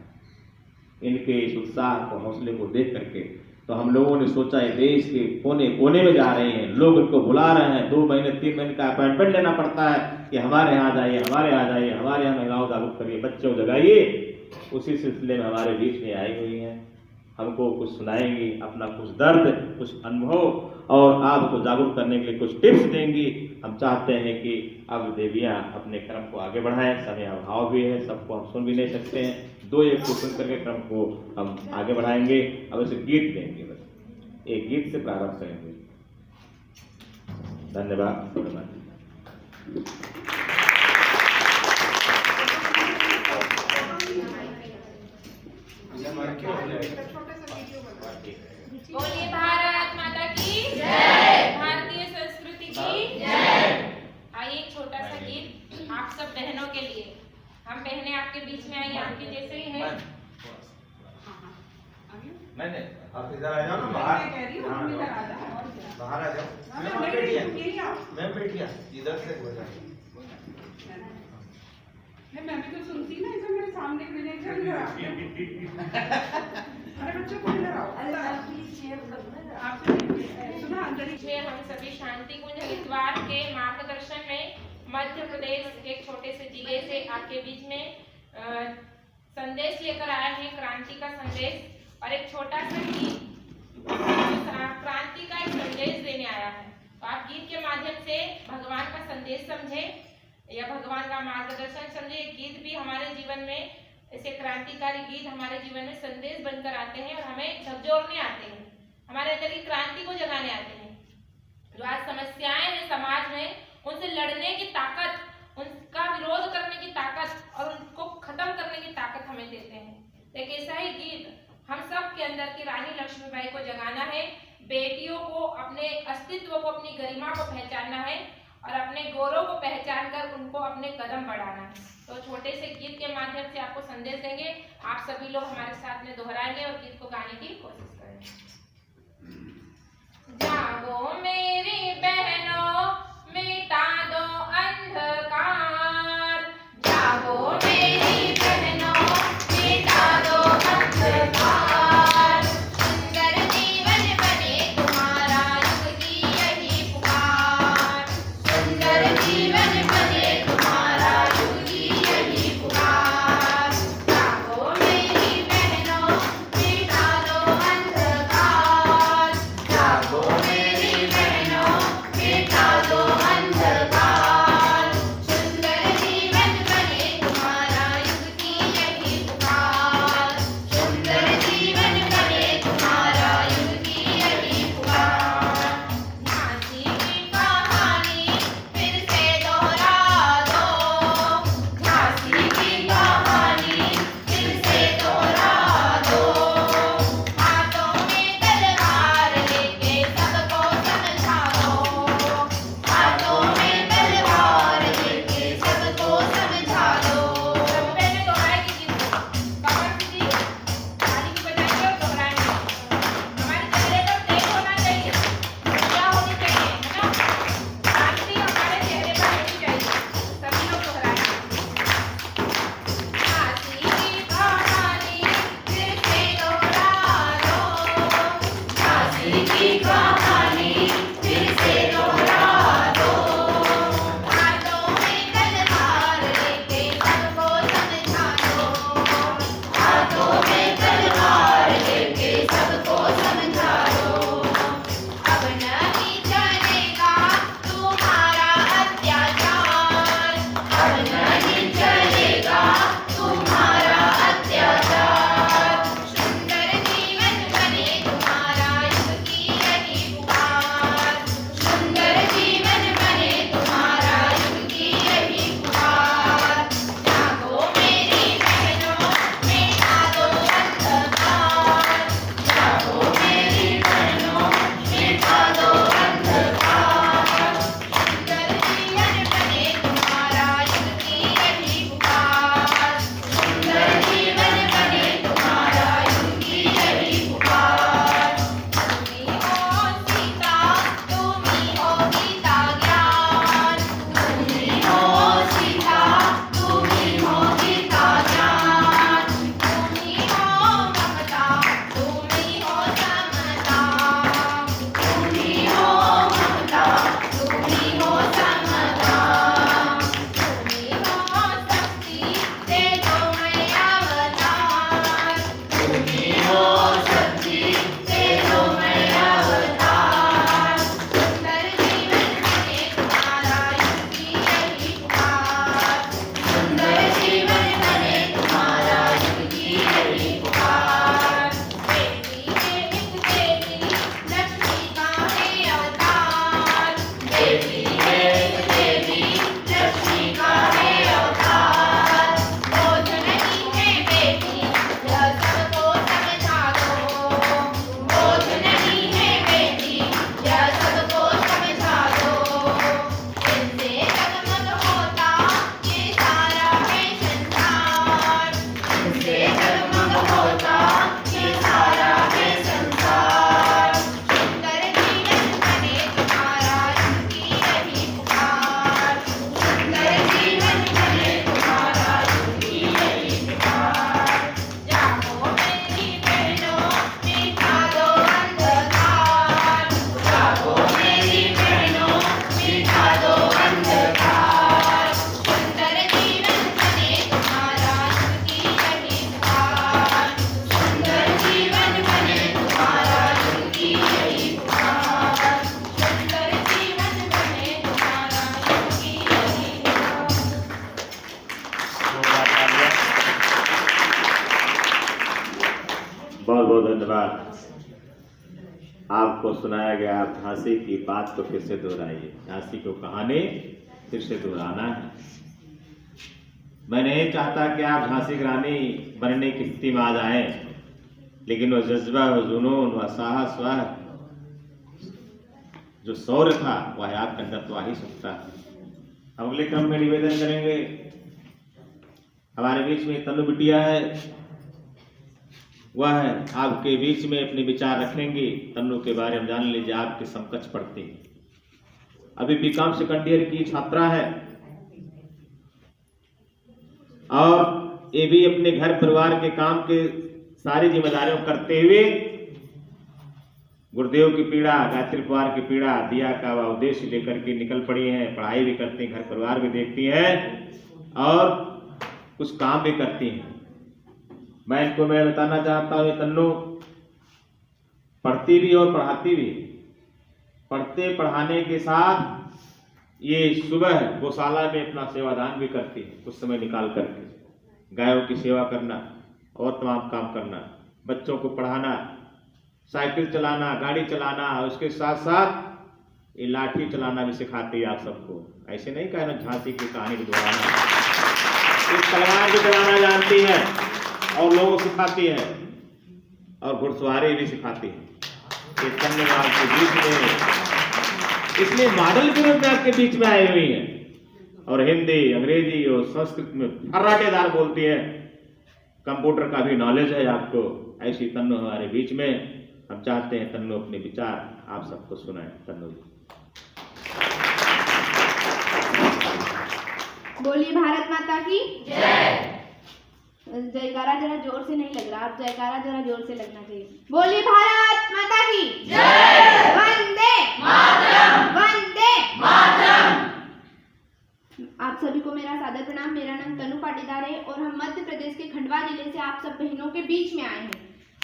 Speaker 4: इनके इस उत्साह को, हौसले को देख करके तो हम लोगों ने सोचा है देश के कोने कोने में जा रहे हैं, लोग उनको बुला रहे हैं। 2 महीने 3 महीने का अपॉइंटमेंट लेना पड़ता है कि हमारे यहाँ जाइए, हमारे यहाँ जाइए, हमारे यहाँ महिलाओं जागरूक करिए, बच्चों जगाइए। उसी सिलसिले में हमारे बीच में आई हुई हैं, हमको कुछ सुनाएंगी, अपना कुछ दर्द, कुछ अनुभव और आपको जागरूक करने के लिए कुछ टिप्स देंगी। हम चाहते हैं कि अब देवियाँ अपने क्रम को आगे बढ़ाएं। समय अभाव भी है, सबको हम सुन भी नहीं सकते हैं। 2-1 को सुन करके क्रम को हम आगे बढ़ाएंगे। अब ऐसे गीत देंगे, बस एक गीत से प्रारंभ करेंगे। धन्यवाद।
Speaker 5: बोलिए भारत माता की जय, भारतीय संस्कृति की जय। आइए एक छोटा सा गीत आप सब बहनों के लिए। हम बहनें आपके बीच में आई, आपके जैसे ही हैं।
Speaker 4: नहीं,
Speaker 6: आप इधर आ जाओ ना, बाहर
Speaker 2: मैं कह रही हूँ, हम इधर आ जाओ और क्या।
Speaker 6: बाहर आ जाओ। मैम बैठिए, इधर से हो जाए।
Speaker 2: मैं भी तो सुनती ना, ऐसा मेरे सामने खड़े हैं, इधर आओ। अरे बच्चों को इधर आओ, आपसे सुना अंदर ही।
Speaker 5: में हम सभी शांति कुंज हरिद्वार के मार्गदर्शन में मध्य प्रदेश के एक छोटे से जिले से आपके बीच में संदेश लेकर आए हैं, क्रांति का संदेश। और एक छोटा सा गीत क्रांति का एक संदेश देने आया है। तो आप गीत के माध्यम से भगवान का संदेश समझे या भगवान का मार्गदर्शन समझे। गीत भी हमारे जीवन में, ऐसे क्रांतिकारी गीत हमारे जीवन में संदेश बनकर आते हैं और हमें झकझोरने आते हैं, हमारे अंदर की क्रांति को जगाने आते हैं। जो आज समस्याएं हैं समाज में, उनसे लड़ने की ताकत, उनका विरोध करने की ताकत और उनको खत्म करने की ताकत हमें देते हैं। एक ऐसा ही गीत हम सब के अंदर की रानी लक्ष्मीबाई को जगाना है। बेटियों को अपने अस्तित्व को, अपनी गरिमा को पहचानना है और अपने गौरव को पहचान कर उनको अपने कदम बढ़ाना है। तो छोटे से गीत के माध्यम से आपको संदेश देंगे। आप सभी लोग हमारे साथ में दोहराएंगे और गीत को गाने की कोशिश करेंगे। जागो मेरी बहनों, मिटा दो अंधकार। जागो मेरी बहनों, मिटा दो अंधकार। सुंदर जीवन बने तुम्हारा, युग की यही पुकार। सुंदर जीवन बने तुम्हारा, युग की यही पुकार। जागो मेरी बहनों, मिटा दो अंधकार। जागो मेरी बहनों,
Speaker 4: बहुत बहुत धन्यवाद। आपको सुनाया गया झांसी की बात को फिर से दोहराइए, झांसी को कहानी फिर से दोहराना है। मैं नहीं चाहता कि आप झांसी की रानी बनने की स्थिति में आ जाए, लेकिन वह जज्बा, वह जुनून, वह साहस, वह जो शौर्य था वह आपके अंदर तो आ ही सकता है। हम अगले क्रम में निवेदन करेंगे, हमारे बीच में तनु बिटिया है, वह आपके बीच में अपने विचार रखेंगी। तन्नू के बारे में जान लीजिए, आपके समकक्ष पढ़ती है, अभी बीकॉम सेकंड ईयर की छात्रा है और ये भी अपने घर परिवार के काम के सारी जिम्मेदारियों करते हुए गुरुदेव की पीड़ा, गायत्री परिवार की पीड़ा, दिया का वह उद्देश्य लेकर के निकल पड़ी हैं। पढ़ाई भी करती हैं, घर परिवार भी देखती हैं और कुछ काम भी करती हैं। मैं बताना चाहता हूँ, ये तन्नू पढ़ती भी और पढ़ाती भी। पढ़ते पढ़ाने के साथ ये सुबह गौशाला में अपना सेवादान भी करती है, कुछ समय निकाल करके गायों की सेवा करना और तमाम काम करना, बच्चों को पढ़ाना, साइकिल चलाना, गाड़ी चलाना, उसके साथ साथ ये लाठी चलाना भी सिखाती है आप सबको। ऐसे नहीं कहना झांसी की कहानी को दोहराना, इस तलवार भी चलाना जानती है और लोगों को सिखाती है और घुड़सवारी भी सिखाती है। ये धन्यवाद के बीच में इसलिए मॉडल के रूप में आपके बीच में आई हुई है और हिंदी, अंग्रेजी और संस्कृत में फर्राटेदार बोलती है। कंप्यूटर का भी नॉलेज है आपको। ऐसी तन्नू हमारे बीच में, हम चाहते हैं तन्नू अपने विचार आप सबको सुनाए। तन्नू
Speaker 7: बोलिए भारत माता की जय। जयकारा जरा जोर से नहीं लग रहा, आप जयकारा जरा जोर से लगना चाहिए। बोलिए भारत माता की जय। वंदे मातरम, वंदे मातरम। आप सभी को मेरा सादर प्रणाम। मेरा नाम तनु पाटीदार है और हम मध्य प्रदेश के खंडवा जिले से आप सब बहनों के बीच में आए हैं।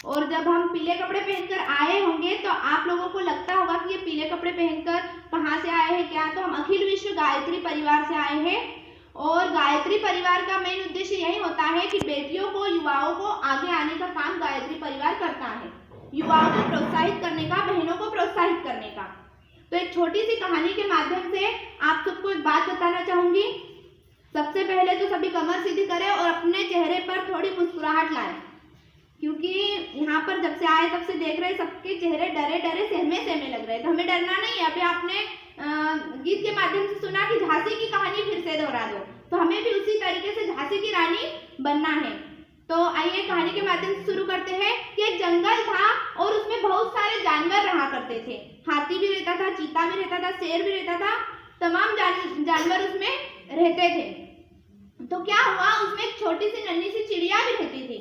Speaker 7: और जब हम पीले कपड़े पहनकर आए होंगे तो आप लोगों को लगता होगा कि ये पीले कपड़े पहनकर कहाँ से आए हैं क्या, तो हम अखिल विश्व गायत्री परिवार से आए हैं। और गायत्री परिवार का मेन उद्देश्य यही होता है कि बेटियों को, युवाओं को आगे आने का काम गायत्री परिवार करता है, युवाओं को प्रोत्साहित करने का, बहनों को प्रोत्साहित करने का। तो एक छोटी सी कहानी के माध्यम से आप सबको एक बात बताना चाहूंगी। सबसे पहले तो सभी कमर सीधी करें और अपने चेहरे पर थोड़ी मुस्कुराहट लाएं, क्योंकि यहाँ पर जब से आए तब से देख रहे सबके चेहरे डरे डरे सहमे सहमे लग रहे हैं। तो हमें डरना नहीं है। अभी आपने गीत के माध्यम से सुना कि झांसी की कहानी फिर से दोहरा दो, तो हमें भी उसी तरीके से झांसी की रानी बनना है। तो आइए कहानी के माध्यम से शुरू करते हैं कि एक जंगल था और उसमें बहुत सारे जानवर रहा करते थे। हाथी भी रहता था, चीता भी रहता था, शेर भी रहता था, तमाम जानवर उसमें रहते थे। तो क्या हुआ, उसमें एक छोटी सी नन्ही सी चिड़िया भी रहती थी।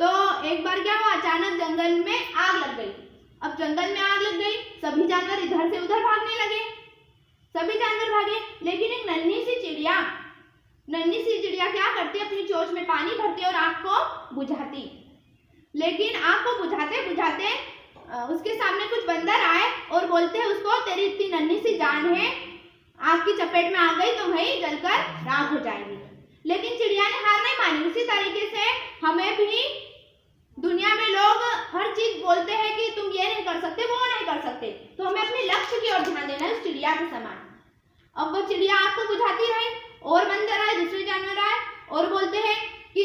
Speaker 7: तो एक बार क्या हुआ, अचानक जंगल में आग लग गई। अब जंगल में आग लग गई, सभी जानवर इधर से उधर भागने लगे, सभी जानवर भागे, लेकिन एक नन्ही सी चिड़िया क्या करती, अपनी चोंच में पानी भरती और आग को बुझाती। लेकिन आग को बुझाते बुझाते उसके सामने कुछ बंदर आए और बोलते हैं उसको, तेरी इतनी नन्ही सी जान है, आग की चपेट में आ गई तो भाई जलकर राख हो जाएगी। लेकिन चिड़िया ने हार नहीं मानी। उसी तरीके से हमें भी दुनिया में लोग हर चीज बोलते हैं कि तुम ये नहीं कर सकते, वो नहीं कर सकते, तो हमें अपने लक्ष्य की ओर ध्यान देना है, उस चिड़िया के समान। अब वो चिड़िया आग को बुझाती रही और बंदर आए, दूसरे जानवर आए और बोलते हैं कि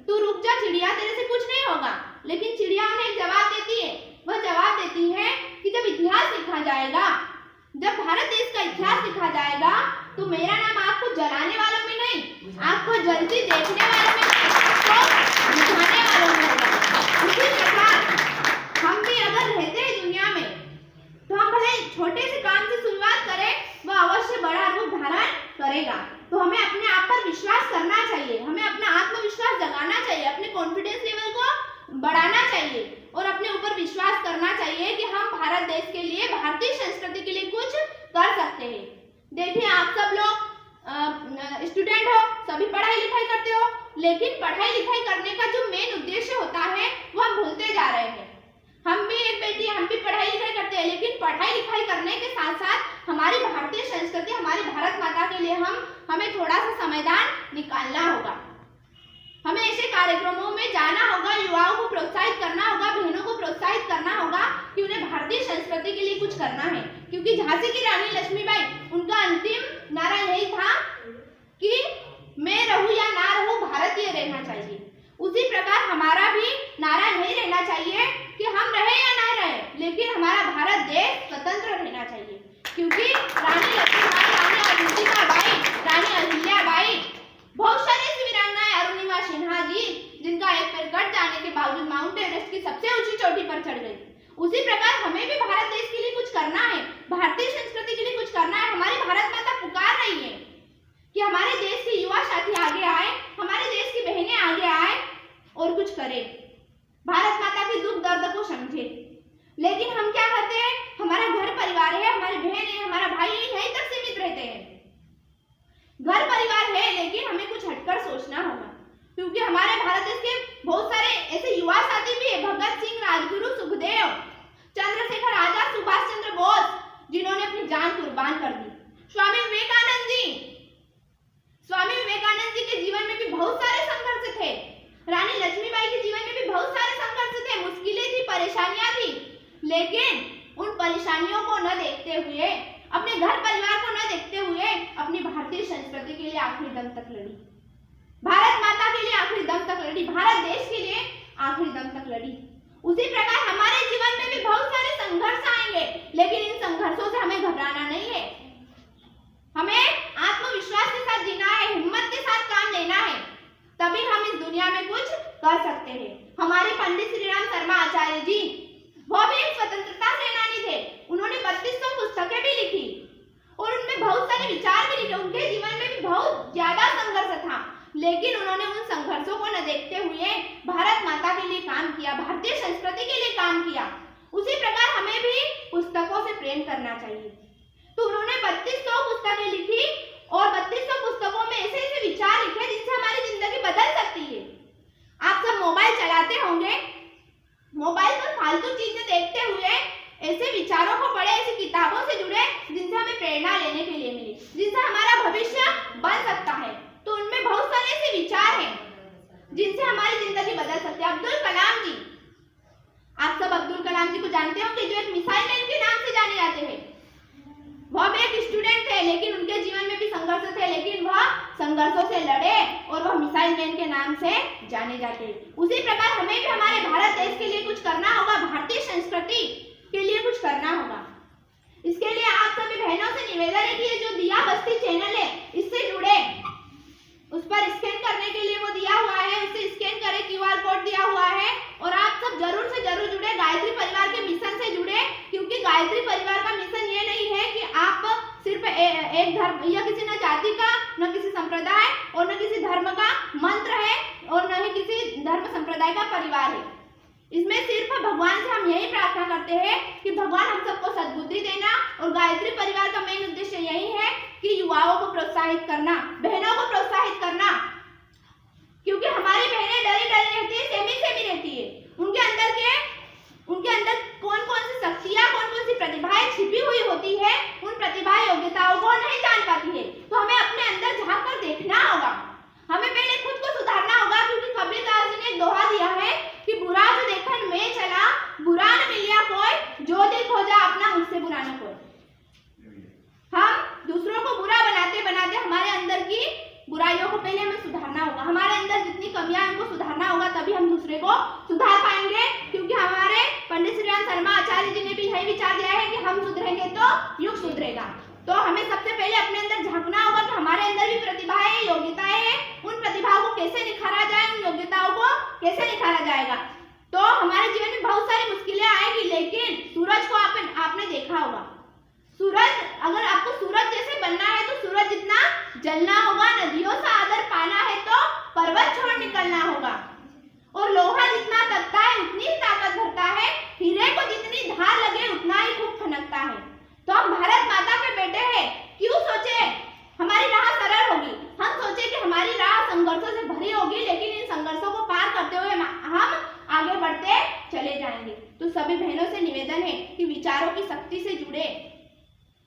Speaker 7: तू रुक जा चिड़िया, तेरे से कुछ नहीं होगा। लेकिन चिड़िया उन्हें एक जवाब देती है। वह जवाब देती है कि जब इतिहास लिखा जाएगा, जब भारत देश का इतिहास लिखा जाएगा, तो मेरा नाम आग को जलाने वालों में नहीं, आग को जलती देखने वालों में नहीं, आग को बुझाने वालों में होगा। उसी प्रकार हम भी अगर रहते हैं दुनिया में, तो हम भले छोटे से काम से शुरुआत करें, वह अवश्य बड़ा रूप धारण करेगा। तो हमें अपने आप पर विश्वास करना चाहिए, हमें अपना आत्मविश्वास जगाना चाहिए, अपने कॉन्फिडेंस लेवल को बढ़ाना चाहिए और अपने ऊपर विश्वास करना चाहिए कि हम भारत देश के लिए, भारतीय संस्कृति के लिए कुछ कर सकते हैं। देखिए, आप सब लोग स्टूडेंट हो, सभी पढ़ाई लिखाई करते हो, लेकिन पढ़ाई लिखाई करने का जो मेन उद्देश्य होता है वो हम भूलते जा रहे हैं। हम भी एक बेटी, हम भी पढ़ाई लिखाई करते हैं, लेकिन पढ़ाई लिखाई करने के साथ साथ हमारी भारतीय संस्कृति, हमारी भारत माता के लिए हमें थोड़ा सा समयदान निकालना होगा। हमें ऐसे कार्यक्रमों में जाना होगा, युवाओं को प्रोत्साहित करना होगा, बहनों को प्रोत्साहित करना होगा कि उन्हें भारतीय संस्कृति के लिए कुछ करना है। क्योंकि झांसी की रानी लक्ष्मीबाई, उनका अंतिम नारा यही था कि मैं रहूं या ना रहूं, भारतीय रहना चाहिए। उसी प्रकार हमारा भी नारा यही रहना चाहिए कि हम रहे या ना रहे, लेकिन हमारा भारत देश स्वतंत्र रहना चाहिए। क्योंकि रानी लक्ष्मीबाई, रानी अवंतिकाबाई, रानी अहिल्याबाई, बहुत सारी ऐसी वीरांगनाएं, अरुणिमा सिन्हा जी, जिनका एक पैर कट जाने के बावजूद माउंट एवरेस्ट की सबसे ऊंची चोटी पर चढ़ गई। उसी प्रकार हमें भी भारत देश के लिए कुछ करना है, भारतीय संस्कृति के लिए कुछ करना है। हमारी भारत माता पुकार रही है कि हमारे देश के युवा साथी आगे आए, हमारे देश की बहनें आगे आए और कुछ करें, भारत माता के दुख दर्द को समझे। लेकिन हम क्या करते हैं, हमारा घर परिवार है, हमारी बहन है, हमारा भाई है, यहीं तक सीमित रहते हैं। घर परिवार है, लेकिन हमें कुछ हटकर सोचना होगा। क्योंकि हमारे भारत देश के बहुत सारे ऐसे युवा साथी भी है, भगत सिंह, राजगुरु, सुखदेव, चंद्रशेखर आजाद, सुभाष चंद्र बोस, जिन्होंने अपनी जान कुर्बान कर दी। स्वामी विवेकानंद जी के जीवन में भी बहुत सारे संघर्ष थे। रानी लक्ष्मीबाई के जीवन में भी बहुत सारे संघर्ष थे, मुश्किलें थी, परेशानियां थी, लेकिन उन परेशानियों को न देखते हुए, अपने घर परिवार को न देखते हुए, अपनी भारतीय संस्कृति के लिए आखिरी दम तक लड़ी, भारत माता के लिए आखिरी दम तक लड़ी, भारत देश के लिए आखिरी दम तक लड़ी। उसी प्रकार हमारे जीवन में भी बहुत सारे संघर्ष आएंगे, लेकिन इन संघर्षों से हमें घबराना नहीं है। हमें आत्मविश्वास के साथ जीना है, हिम्मत के साथ काम लेना है, तभी हम इस दुनिया में कुछ कर सकते हैं। हमारे पंडित श्री राम शर्मा आचार्य जी, वो भी एक स्वतंत्रता सेनानी थे। उन्होंने 3200 पुस्तकें भी लिखी और उनमें बहुत सारे विचार भी लिखे। उनके जीवन में भी बहुत ज्यादा संघर्ष था, लेकिन उन्होंने उन संघर्षों को न देखते हुए भारत माता के लिए काम किया, भारतीय संस्कृति के लिए काम किया। उसी प्रकार हमें भी पुस्तकों से प्रेम करना चाहिए। तो उन्होंने 3200 पुस्तकें लिखी और 3200 पुस्तकों में ऐसे ऐसे विचार लिखे जिनसे हमारी जिंदगी बदल सकती है। आप सब मोबाइल चलाते होंगे, मोबाइल पर फालतू चीजें देखते हुए ऐसे विचारों को पढ़े, ऐसी किताबों से जुड़े जिनसे हमें प्रेरणा लेने के लिए मिले, जिनसे हमारा भविष्य बन सकता है। तो उनमें बहुत सारे ऐसे विचार हैं जिनसे हमारी जिंदगी बदल सकती है। अब्दुल कलाम जी, आप सब अब्दुल कलाम जी को जानते होंगे, जो एक मिसाइल मैन के नाम से जाने जाते हैं। वह भी एक स्टूडेंट थे, लेकिन उनके जीवन में भी संघर्ष थे, लेकिन वह संघर्षों से लड़े और वह मिसाइल मैन के नाम से जाने जाते हैं। उसी प्रकार हमें भी हमारे भारत देश के लिए कुछ करना होगा, भारतीय संस्कृति के लिए कुछ करना होगा। इसके लिए आप सभी बहनों से निवेदन है कि ये जो दिया बस्ती चैनल है, इससे जुड़े, उस पर स्कैन करने के लिए वो दिया हुआ है, उससे स्कैन करें, QR कोड दिया हुआ है, और आप सब जरूर से जरूर जुड़े, गायत्री परिवार के मिशन से जुड़े। क्योंकि गायत्री परिवार का मिशन ये नहीं है कि आप सिर्फ एक धर्म या किसी न जाति का, न किसी संप्रदाय और न किसी धर्म का मंत्र है, और न ही किसी धर्म संप्रदाय का परिवार है। इसमें सिर्फ भगवान से हम यही प्रार्थना करते हैं कि भगवान हम सबको सद्बुद्धि देना, और गायत्री परिवार का मेन उद्देश्य यही है कि युवाओं को प्रोत्साहित करना, बहनों को प्रोत्साहित करना। क्योंकि हमारी बहनें डरी डरी रहती है, सेमी रहती है, उनके अंदर कौन कौन सी शक्तियां, कौन कौन सी प्रतिभाएं छिपी हुई होती है, उन प्रतिभा योग्यताओं को नहीं जान पाती है। तो हमें अपने अंदर झांक कर देखना होगा, हमें पहले खुद को सुधारना होगा। क्योंकि कबीरदास जी ने एक दोहा दिया है कि बुरा जो देखन में चला, बुरा न मिलिया कोई, जो दिल खोजा अपना मुझसे बुरा न कोई। हम दूसरों को बुरा बनाते बनाते हमारे अंदर की बुराइयों को पहले हमें सुधारना होगा। हमारे अंदर जितनी कमियां उनको सुधारना होगा, तभी हम दूसरे को सुधार पाएंगे। क्योंकि हमारे पंडित श्री राम शर्मा आचार्य जी ने भी यही विचार दिया है कि हम सुधरेंगे तो युग सुधरेगा। तो हमें सबसे पहले अपने अंदर झांकना होगा कि हमारे अंदर भी प्रतिभाएं हैं, योग्यताएं हैं, उन प्रतिभाओं को कैसे निखारा जाए, उन योग्यताओं को कैसे निखारा जाएगा। तो हमारे जीवन में बहुत सारी मुश्किलें आएगी, लेकिन सूरज को आपने देखा होगा, सूरज, अगर आपको सूरज जैसे बनना है तो सूरज जितना जलना होगा, नदियों से आदर पाना है तो पर्वत छोड़ निकलना होगा, और लोहा जितना तपता है उतनी ही ताकत भरता है, हीरे को जितनी धार लगे उतना ही खूब खनकता है। तो हम भारत माता के बेटे हैं, क्यों सोचे हमारी राह सरल होगी, हम सोचे कि हमारी राह संघर्षों से भरी होगी, लेकिन इन संघर्षों को पार करते हुए हम आगे बढ़ते चले जाएंगे। तो सभी बहनों से निवेदन है कि विचारों की शक्ति से जुड़े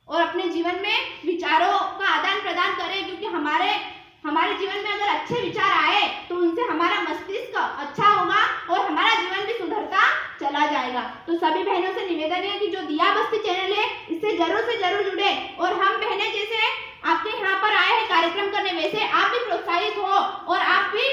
Speaker 7: और अपने जीवन में विचारों का आदान प्रदान करें। क्योंकि हमारे जीवन में अगर अच्छे विचार आए तो उनसे हमारा मस्तिष्क अच्छा होगा और हमारा जीवन भी सुधरता चला जाएगा। तो सभी बहनों से निवेदन है कि जो दिया बस्ती चैनल है इससे जरूर से जरूर जुड़े और हम बहनें जैसे आपके यहाँ पर आए हैं कार्यक्रम करने, वैसे आप भी प्रोत्साहित हो और आप भी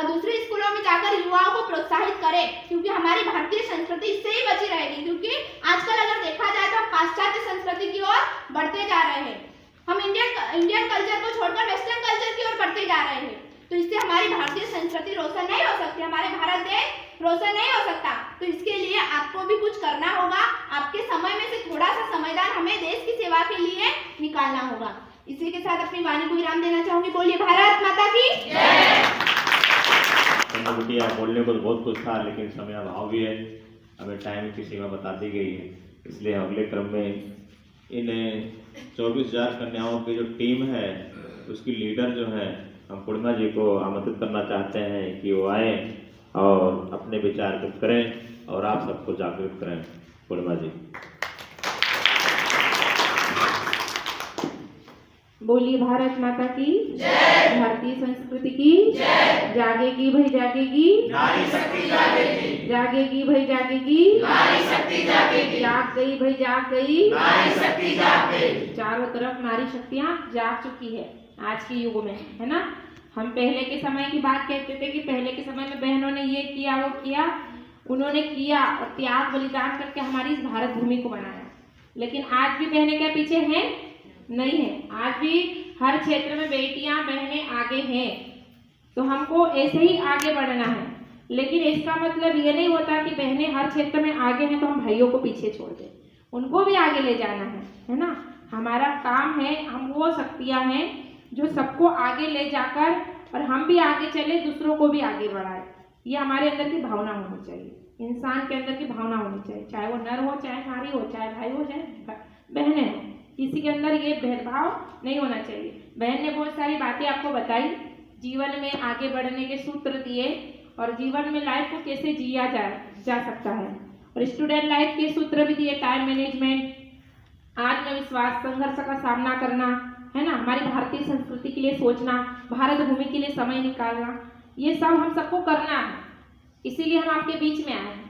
Speaker 7: दूसरे स्कूलों में जाकर युवाओं को प्रोत्साहित करें, क्योंकि हमारी भारतीय संस्कृति इससे ही बची रहेगी। क्योंकि आजकल अगर देखा जाए तो हम पाश्चात्य संस्कृति की ओर बढ़ते जा रहे हैं, हम इंडियन कल्चर को छोड़कर वेस्टर्न कल्चर की ओर बढ़ते जा रहे हैं। तो इससे हमारी भारतीय संस्कृति रोशन नहीं हो सकती, हमारे भारत देश रोशन नहीं हो सकता। तो इसके लिए आपको भी कुछ करना होगा, आपके समय में से थोड़ा सा समयदान हमें देश की सेवा के लिए निकालना होगा। इसी के साथ अपनी वाणी को विराम देना चाहूंगी। बोलिए भारत माता की जय।
Speaker 4: बिटिया बोलने को तो बहुत कुछ था, लेकिन समय अभाव भी है, हमें टाइम की सीमा बता दी गई है, इसलिए अगले क्रम में इन 24,000 कन्याओं की जो टीम है उसकी लीडर जो है हम पूर्णिमा जी को आमंत्रित करना चाहते हैं कि वो आए और अपने विचार व्यक्त करें और आप सबको जागृत करें। पूर्णिमा जी।
Speaker 5: बोलिए भारत माता की जय। भारतीय संस्कृति की जय। जागेगी भाई जागेगी,
Speaker 6: नारी शक्ति जागेगी,
Speaker 5: जागेगी भाई जागेगी,
Speaker 6: नारी शक्ति जागेगी,
Speaker 5: जाग गई भाई जाग गई,
Speaker 6: नारी शक्ति जाग गई।
Speaker 5: चारों तरफ नारी शक्तियाँ जाग चुकी है आज के युग में, है ना। हम पहले के समय की बात कहते थे कि पहले के समय में बहनों ने ये किया वो किया, उन्होंने किया और त्याग बलिदान करके हमारी इस भारत भूमि को बनाया। लेकिन आज भी बहनें क्या पीछे हैं? नहीं है। आज भी हर क्षेत्र में बेटियां बहनें आगे हैं। तो हमको ऐसे ही आगे बढ़ना है, लेकिन इसका मतलब ये नहीं होता कि बहनें हर क्षेत्र में आगे हैं तो हम भाइयों को पीछे छोड़ दें, उनको भी आगे ले जाना है ना। हमारा काम है, हम वो शक्तियाँ हैं जो सबको आगे ले जाकर और हम भी आगे चले, दूसरों को भी आगे बढ़ाए। ये हमारे अंदर की भावना होनी चाहिए, इंसान के अंदर की भावना होनी चाहिए, चाहे वो नर हो, चाहे नारी हो, चाहे भाई हो, चाहे बहनें हो, किसी के अंदर ये भेदभाव नहीं होना चाहिए। बहन ने बहुत सारी बातें आपको बताई, जीवन में आगे बढ़ने के सूत्र दिए और जीवन में लाइफ को कैसे जिया जा सकता है, और स्टूडेंट लाइफ के सूत्र भी दिए, टाइम मैनेजमेंट, आत्मविश्वास, संघर्ष का सामना करना, है ना, हमारी भारतीय संस्कृति के लिए सोचना, भारत भूमि के लिए समय निकालना, ये सब हम सबको करना है। इसीलिए हम आपके बीच में आए हैं।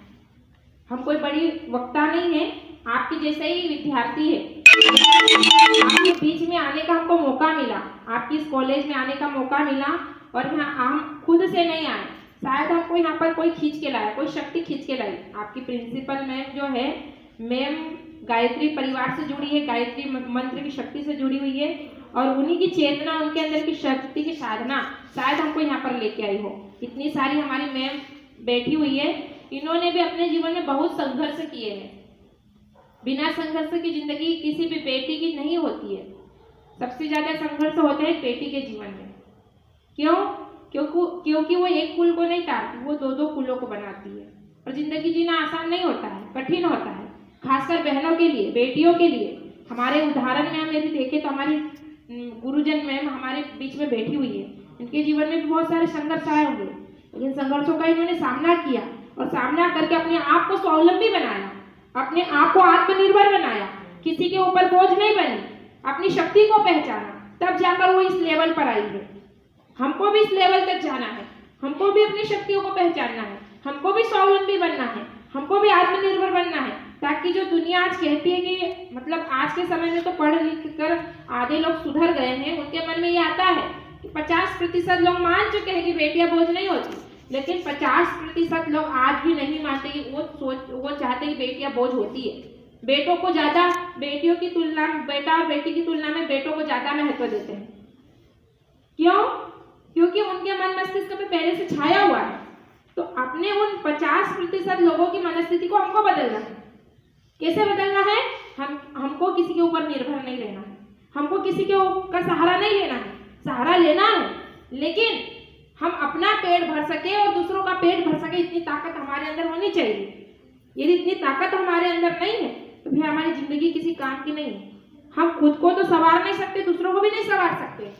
Speaker 5: हम कोई बड़ी वक्ता नहीं है, आपके जैसे ही विद्यार्थी है। आपके बीच में आने का हमको मौका मिला, आपकी इस कॉलेज में आने का मौका मिला, और यहाँ हम खुद से नहीं आए, शायद हमको यहाँ पर कोई खींच के लाया, कोई शक्ति खींच के लाई। आपकी प्रिंसिपल मैम जो है, मैम गायत्री परिवार से जुड़ी है, गायत्री मंत्र की शक्ति से जुड़ी हुई है, और उन्हीं की चेतना, उनके अंदर की शक्ति की साधना शायद हमको यहाँ पर लेके आई हो। इतनी सारी हमारी मैम बैठी हुई है, इन्होंने भी अपने जीवन में बहुत संघर्ष किए हैं। बिना संघर्ष की जिंदगी किसी भी बेटी की नहीं होती है। सबसे ज्यादा संघर्ष होता है बेटी के जीवन में। क्यों? क्योंकि वो एक कुल को नहीं तारती, वो दो दो कुलों को बनाती है, और जिंदगी जीना आसान नहीं होता है, कठिन होता है, खासकर बहनों के लिए, बेटियों के लिए। हमारे उदाहरण में हम यदि देखें तो हमारी गुरुजन मैम हमारे बीच में बैठी हुई है, इनके जीवन में भी बहुत सारे संघर्ष आए होंगे, लेकिन संघर्षों का इन्होंने सामना किया और सामना करके अपने आप को स्वावलंबी बनाया, अपने आप को आत्मनिर्भर बनाया, किसी के ऊपर बोझ नहीं बनी, अपनी शक्ति को पहचाना, तब जाकर वो इस लेवल पर आई है। हमको भी इस लेवल तक जाना है, हमको भी अपनी शक्तियों को पहचानना है, हमको भी स्वावलंबी बनना है, हमको भी आत्मनिर्भर बनना है, ताकि जो दुनिया आज कहती है कि मतलब आज के समय में तो पढ़ लिख कर आधे लोग सुधर गए हैं, उनके मन में ये आता है कि 50% लोग मान चुके हैं कि बेटियां बोझ नहीं होती, लेकिन 50% लोग आज भी नहीं मानते कि वो चाहते कि बेटियां बोझ होती है। बेटों को ज़्यादा, बेटियों की तुलना में, बेटा और बेटी की तुलना में बेटों को ज़्यादा महत्व देते हैं। क्यों? क्योंकि उनके मन मस्तिष्क पे पहले से छाया हुआ है। तो अपने उन 50% लोगों की मनस्थिति को हमको बदलना है। कैसे बदलना है? हमको किसी के ऊपर निर्भर नहीं रहना है, हमको किसी का सहारा नहीं लेना है, सहारा लेना है, लेकिन हम अपना पेट भर सके और दूसरों का पेट भर सके, इतनी ताकत हमारे अंदर होनी चाहिए। यदि इतनी ताकत हमारे अंदर नहीं है तो फिर हमारी जिंदगी किसी काम की नहीं है। हम खुद को तो संवार नहीं सकते, दूसरों को भी नहीं संवार सकते।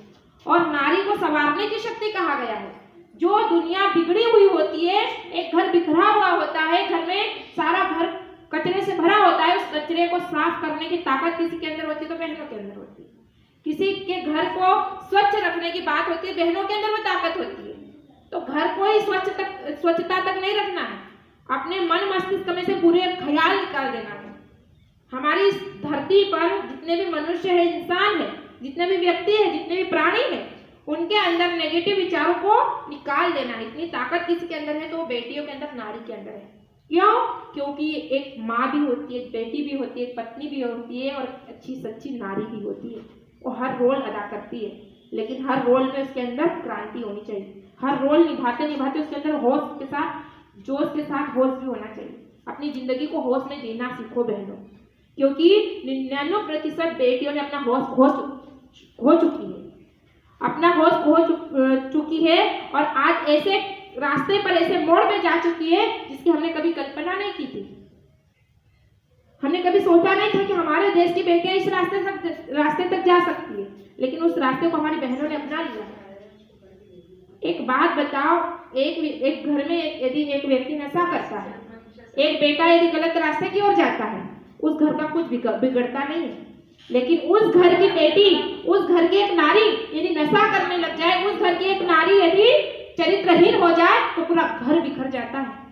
Speaker 5: और नारी को संवारने की शक्ति कहा गया है। जो दुनिया बिगड़ी हुई होती है, एक घर बिखरा हुआ होता है, घर में सारा घर कचरे से भरा होता है, उस कचरे को साफ करने की ताकत किसी के अंदर होती है तो बहनों के अंदर होती है। किसी के घर को स्वच्छ रखने की बात होती है, बहनों के अंदर वो ताकत होती है। तो घर को ही स्वच्छता तक नहीं रखना है, अपने मन मस्तिष्क में से बुरे ख्याल निकाल देना है। हमारी इस धरती पर जितने भी मनुष्य है, इंसान है, जितने भी व्यक्ति है, जितने भी प्राणी है, उनके अंदर नेगेटिव विचारों को निकाल देना है। इतनी ताकत किसी के अंदर है तो वो बेटियों के अंदर, नारी के अंदर है। क्यों? क्योंकि एक माँ भी होती है, एक बेटी भी होती है, एक पत्नी भी होती है और अच्छी सच्ची नारी भी होती है। वो हर रोल अदा करती है, लेकिन हर रोल में उसके अंदर क्रांति होनी चाहिए। हर रोल निभाते निभाते उसके अंदर होश के साथ, जोश के साथ होश भी होना चाहिए। अपनी जिंदगी को होश में जीना सीखो बहनों, क्योंकि 99% बेटियों ने अपना होश खो चुकी है, अपना होश खो चुकी है और आज ऐसे रास्ते पर, ऐसे मोड़ पे जा चुकी है जिसकी हमने कभी कल्पना नहीं की थी। हमने कभी सोचा नहीं था कि हमारे देश की बेटियां इस रास्ते तक जा सकती है, लेकिन उस रास्ते को हमारी बहनों ने अपना लिया। एक बात बताओ, एक घर में यदि एक व्यक्ति नशा करता है, एक बेटा यदि गलत रास्ते की ओर जाता है, उस घर का कुछ बिगड़ता नहीं है। लेकिन उस घर की बेटी, उस घर की एक नारी यदि नशा करने लग जाए, उस घर की एक नारी यदि चरित्रहीन हो जाए तो पूरा घर बिखर जाता है।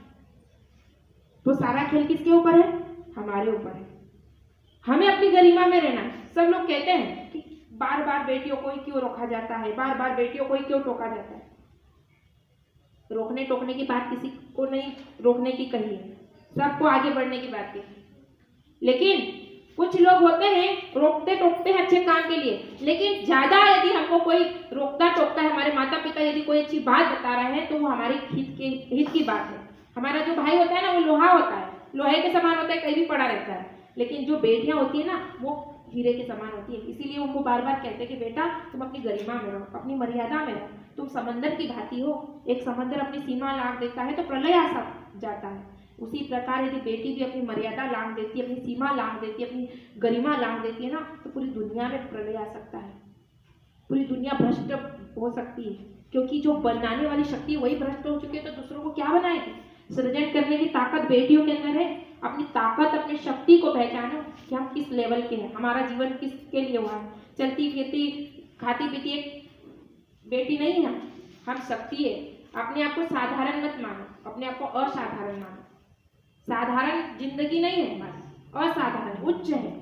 Speaker 5: तो सारा खेल किसके ऊपर है? हमारे ऊपर है। हमें अपनी गरिमा में रहना है। सब लोग कहते हैं कि बार बार बेटियों को ही क्यों रोका जाता है, बार बार बेटियों को ही क्यों टोका जाता है। रोकने टोकने की बात किसी को नहीं रोकने की कही है, सबको आगे बढ़ने की बात है। लेकिन कुछ लोग होते हैं रोकते टोकते हैं अच्छे काम के लिए, लेकिन ज्यादा यदि हमको कोई रोकता टोकता है, हमारे माता पिता यदि कोई अच्छी बात बता रहे हैं तो वो हमारे हित की बात है। हमारा जो भाई होता है ना, वो लोहा होता है, लोहे के समान होता है, कहीं भी पड़ा रहता है। लेकिन जो बेटियां होती है ना, वो हीरे के समान होती है। इसीलिए उनको बार बार कहते हैं कि बेटा तुम अपनी गरिमा में रहो, अपनी मर्यादा में रहो। तुम समंदर की भांति हो, एक समंदर अपनी सीमा लांघ देता है तो प्रलय आ जाता है। उसी प्रकार यदि बेटी भी अपनी मर्यादा लांघ देती है, अपनी सीमा लांघ देती है, अपनी गरिमा लांघ देती है ना, तो पूरी दुनिया में प्रलय आ सकता है, पूरी दुनिया भ्रष्ट हो सकती है। क्योंकि जो बनाने वाली शक्ति वही भ्रष्ट हो चुकी है, तो दूसरों को क्या बनाएगी? सृजन करने की ताकत बेटियों के अंदर है। अपनी ताकत, अपनी शक्ति को पहचानो कि हम किस लेवल के हैं, हमारा जीवन किसके लिए हुआ है। चलती फिरती खाती पीती एक बेटी नहीं है, हम शक्ति है। अपने आप को साधारण मत मानो, अपने आप को असाधारण मानो। साधारण जिंदगी नहीं है हमारी, असाधारण उच्च है।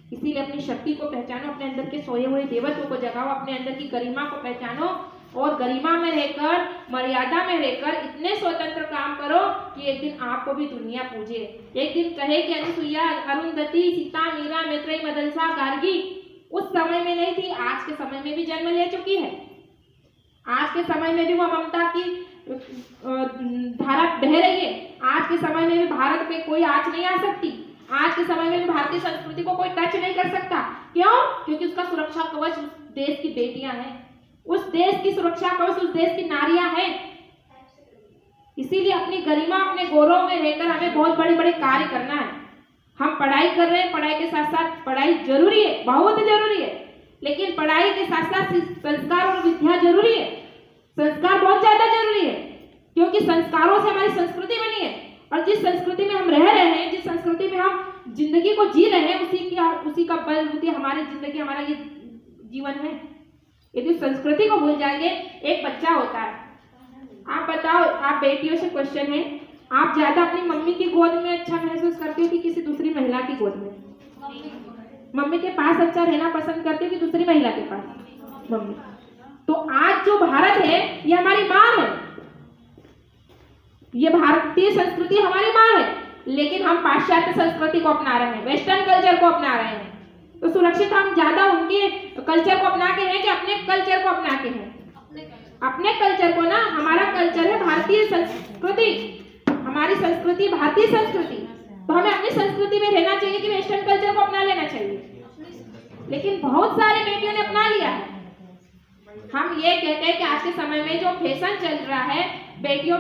Speaker 5: इसीलिए अपनी शक्ति को पहचानो, अपने अंदर के सोए हुए देवत्व को जगाओ, अपने अंदर की गरिमा को पहचानो और गरिमा में रहकर, मर्यादा में रहकर इतने स्वतंत्र काम करो कि एक दिन आपको भी दुनिया पूजे। एक दिन कहे कि अनुसुईया, अरुंधति, सीता, मीरा, मैत्रेयी, मदलसा, गार्गी उस समय में नहीं थी, आज के समय में भी जन्म ले चुकी है। आज के समय में भी वो ममता की धारा बह रही है। आज के समय में भी भारत पे कोई आंच नहीं आ सकती। आज के समय में भी भारतीय संस्कृति को कोई टच नहीं कर सकता। क्यों? क्योंकि उसका सुरक्षा कवच उस देश की बेटियां हैं, उस देश की सुरक्षा कवच उस देश की नारियां हैं। इसीलिए अपनी गरिमा, अपने गौरव में रहकर हमें बहुत बड़े बड़े कार्य करना है। हम पढ़ाई कर रहे हैं, पढ़ाई के साथ साथ पढ़ाई जरूरी है, बहुत जरूरी है, लेकिन पढ़ाई के साथ साथ संस्कार और विद्या जरूरी है। संस्कार बहुत ज्यादा जरूरी है, क्योंकि संस्कारों से हमारी संस्कृति बनी है और जिस संस्कृति में हम रह रहे हैं, जिस संस्कृति में हम जिंदगी को जी रहे हैं, उसी का बल बुद्धि हमारी जिंदगी, हमारा ये जीवन है। यदि संस्कृति को भूल जाएंगे, एक बच्चा होता है, आप बताओ, आप बेटियों से क्वेश्चन है, आप ज्यादा अपनी मम्मी की गोद में अच्छा महसूस करती हो कि किसी दूसरी महिला की गोद में? मम्मी के पास अच्छा रहना पसंद करती हो कि दूसरी महिला के पास? मम्मी। तो आज जो भारत है ये हमारी माँ है, ये भारतीय संस्कृति हमारी माँ है, लेकिन हम पाश्चात्य संस्कृति को अपना रहे हैं, वेस्टर्न कल्चर को अपना रहे हैं। तो सुरक्षित हम ज्यादा उनके कल्चर को अपना के हैं कि अपने कल्चर को अपना के हैं? अपने कल्चर को ना। हमारा कल्चर है भारतीय संस्कृति, हमारी संस्कृति भारतीय संस्कृति, तो हमें अपनी संस्कृति में रहना चाहिए कि वेस्टर्न कल्चर को अपना लेना चाहिए। लेकिन बहुत सारे बेटियों ने अपना लिया है। हम ये कहते हैं कि आज के समय में जो फैशन चल रहा है, बेटियों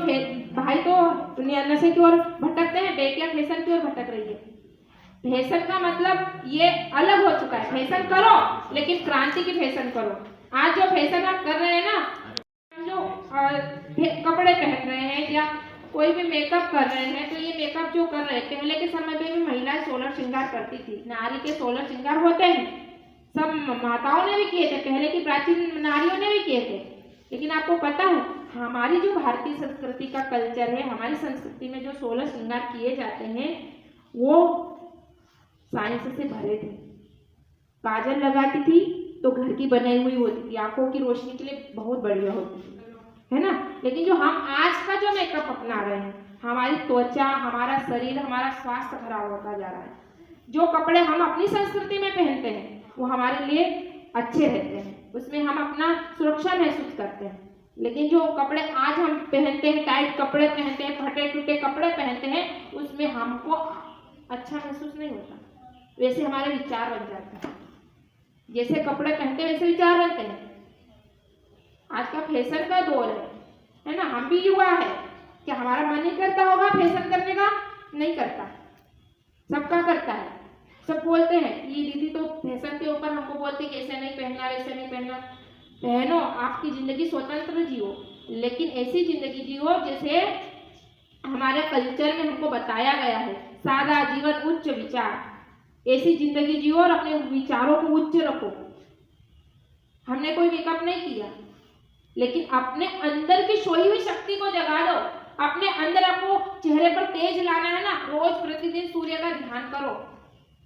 Speaker 5: भाई तो नशे की ओर भटकते हैं, बेटियां फैशन की ओर भटक रही है। फैशन का मतलब ये अलग हो चुका है। फैशन करो, लेकिन क्रांति की फैशन करो। आज जो फैशन आप कर रहे हैं ना, जो कपड़े पहन रहे हैं या कोई भी मेकअप कर रहे हैं, तो ये मेकअप जो कर रहे हैं, पहले के समय में भी महिलाएं 16 श्रृंगार करती थी। नारी के 16 श्रृंगार होते हैं, सब माताओं ने भी किए थे, पहले की प्राचीन नारियों ने भी किए थे। लेकिन आपको पता है हमारी जो भारतीय संस्कृति का कल्चर है, हमारी संस्कृति में जो 16 श्रृंगार किए जाते हैं वो साइंस से भरे थे। काजल लगाती थी तो घर की बनाई हुई होती थी, आंखों की रोशनी के लिए बहुत बढ़िया होती थी, है ना। लेकिन जो हम आज का जो मेकअप अपना रहे हैं, हमारी त्वचा, हमारा शरीर, हमारा स्वास्थ्य खराब होता जा रहा है। जो कपड़े हम अपनी संस्कृति में पहनते हैं वो हमारे लिए अच्छे रहते हैं, उसमें हम अपना सुरक्षा महसूस करते हैं। लेकिन जो कपड़े आज हम पहनते हैं, टाइट कपड़े पहनते हैं, फटे टूटे कपड़े पहनते हैं, उसमें हमको अच्छा महसूस नहीं होता। वैसे हमारे विचार बन जाते हैं, जैसे कपड़े पहनते हैं वैसे विचार बनते हैं। आज का फैशन का दौर है ना। हम भी युवा है, क्या हमारा मन नहीं करता होगा फैशन करने का? नहीं करता, सबका करता है। सब बोलते हैं ये दीदी तो फैशन के ऊपर हमको बोलती कि ऐसे नहीं पहनना, वैसे नहीं पहनना। पहनो, आपकी जिंदगी स्वतंत्र जियो, लेकिन ऐसी जिंदगी जियो जैसे हमारे कल्चर में हमको बताया गया है। सादा जीवन, उच्च विचार, ऐसी जिंदगी जियो और अपने विचारों को उच्च रखो। हमने कोई मेकअप नहीं किया, लेकिन अपने अंदर की सोई हुई शक्ति को जगा दो। अपने अंदर आपको चेहरे पर तेज लाना है ना, रोज प्रतिदिन सूर्य का ध्यान करो,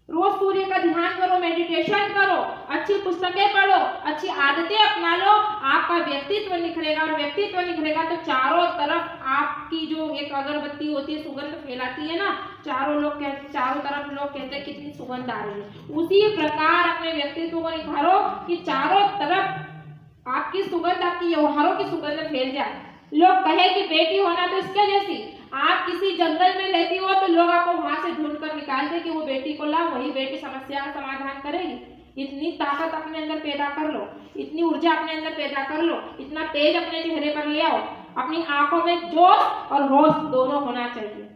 Speaker 5: रोज सूर्य का ध्यान करो, मेडिटेशन करो, अच्छी पुस्तकें पढ़ो, अच्छी आदतें अपना लो। आपका व्यक्तित्व निखरेगा, और व्यक्तित्व निखरेगा तो चारों तरफ आपकी जो एक अगरबत्ती होती है, सुगंध फैलाती है ना, चारों तरफ लोग कहते हैं कितनी सुगंध आ रही है। उसी प्रकार अपने व्यक्तित्व को निखारो कि चारों तरफ आपकी सुगंध, आपकी व्यवहारों की सुगंध फैल जाए। लोग कहे कि बेटी होना तो इसके जैसी। आप किसी जंगल में रहती हो तो लोग आपको वहां से ढूंढ कर निकालते कि वो बेटी को ला, वही बेटी समस्या का समाधान करेगी। इतनी ताकत अपने अंदर पैदा कर लो, इतनी ऊर्जा अपने अंदर पैदा कर लो, इतना तेज अपने चेहरे पर ले आओ। अपनी आंखों में जोश और होश दोनों होना चाहिए।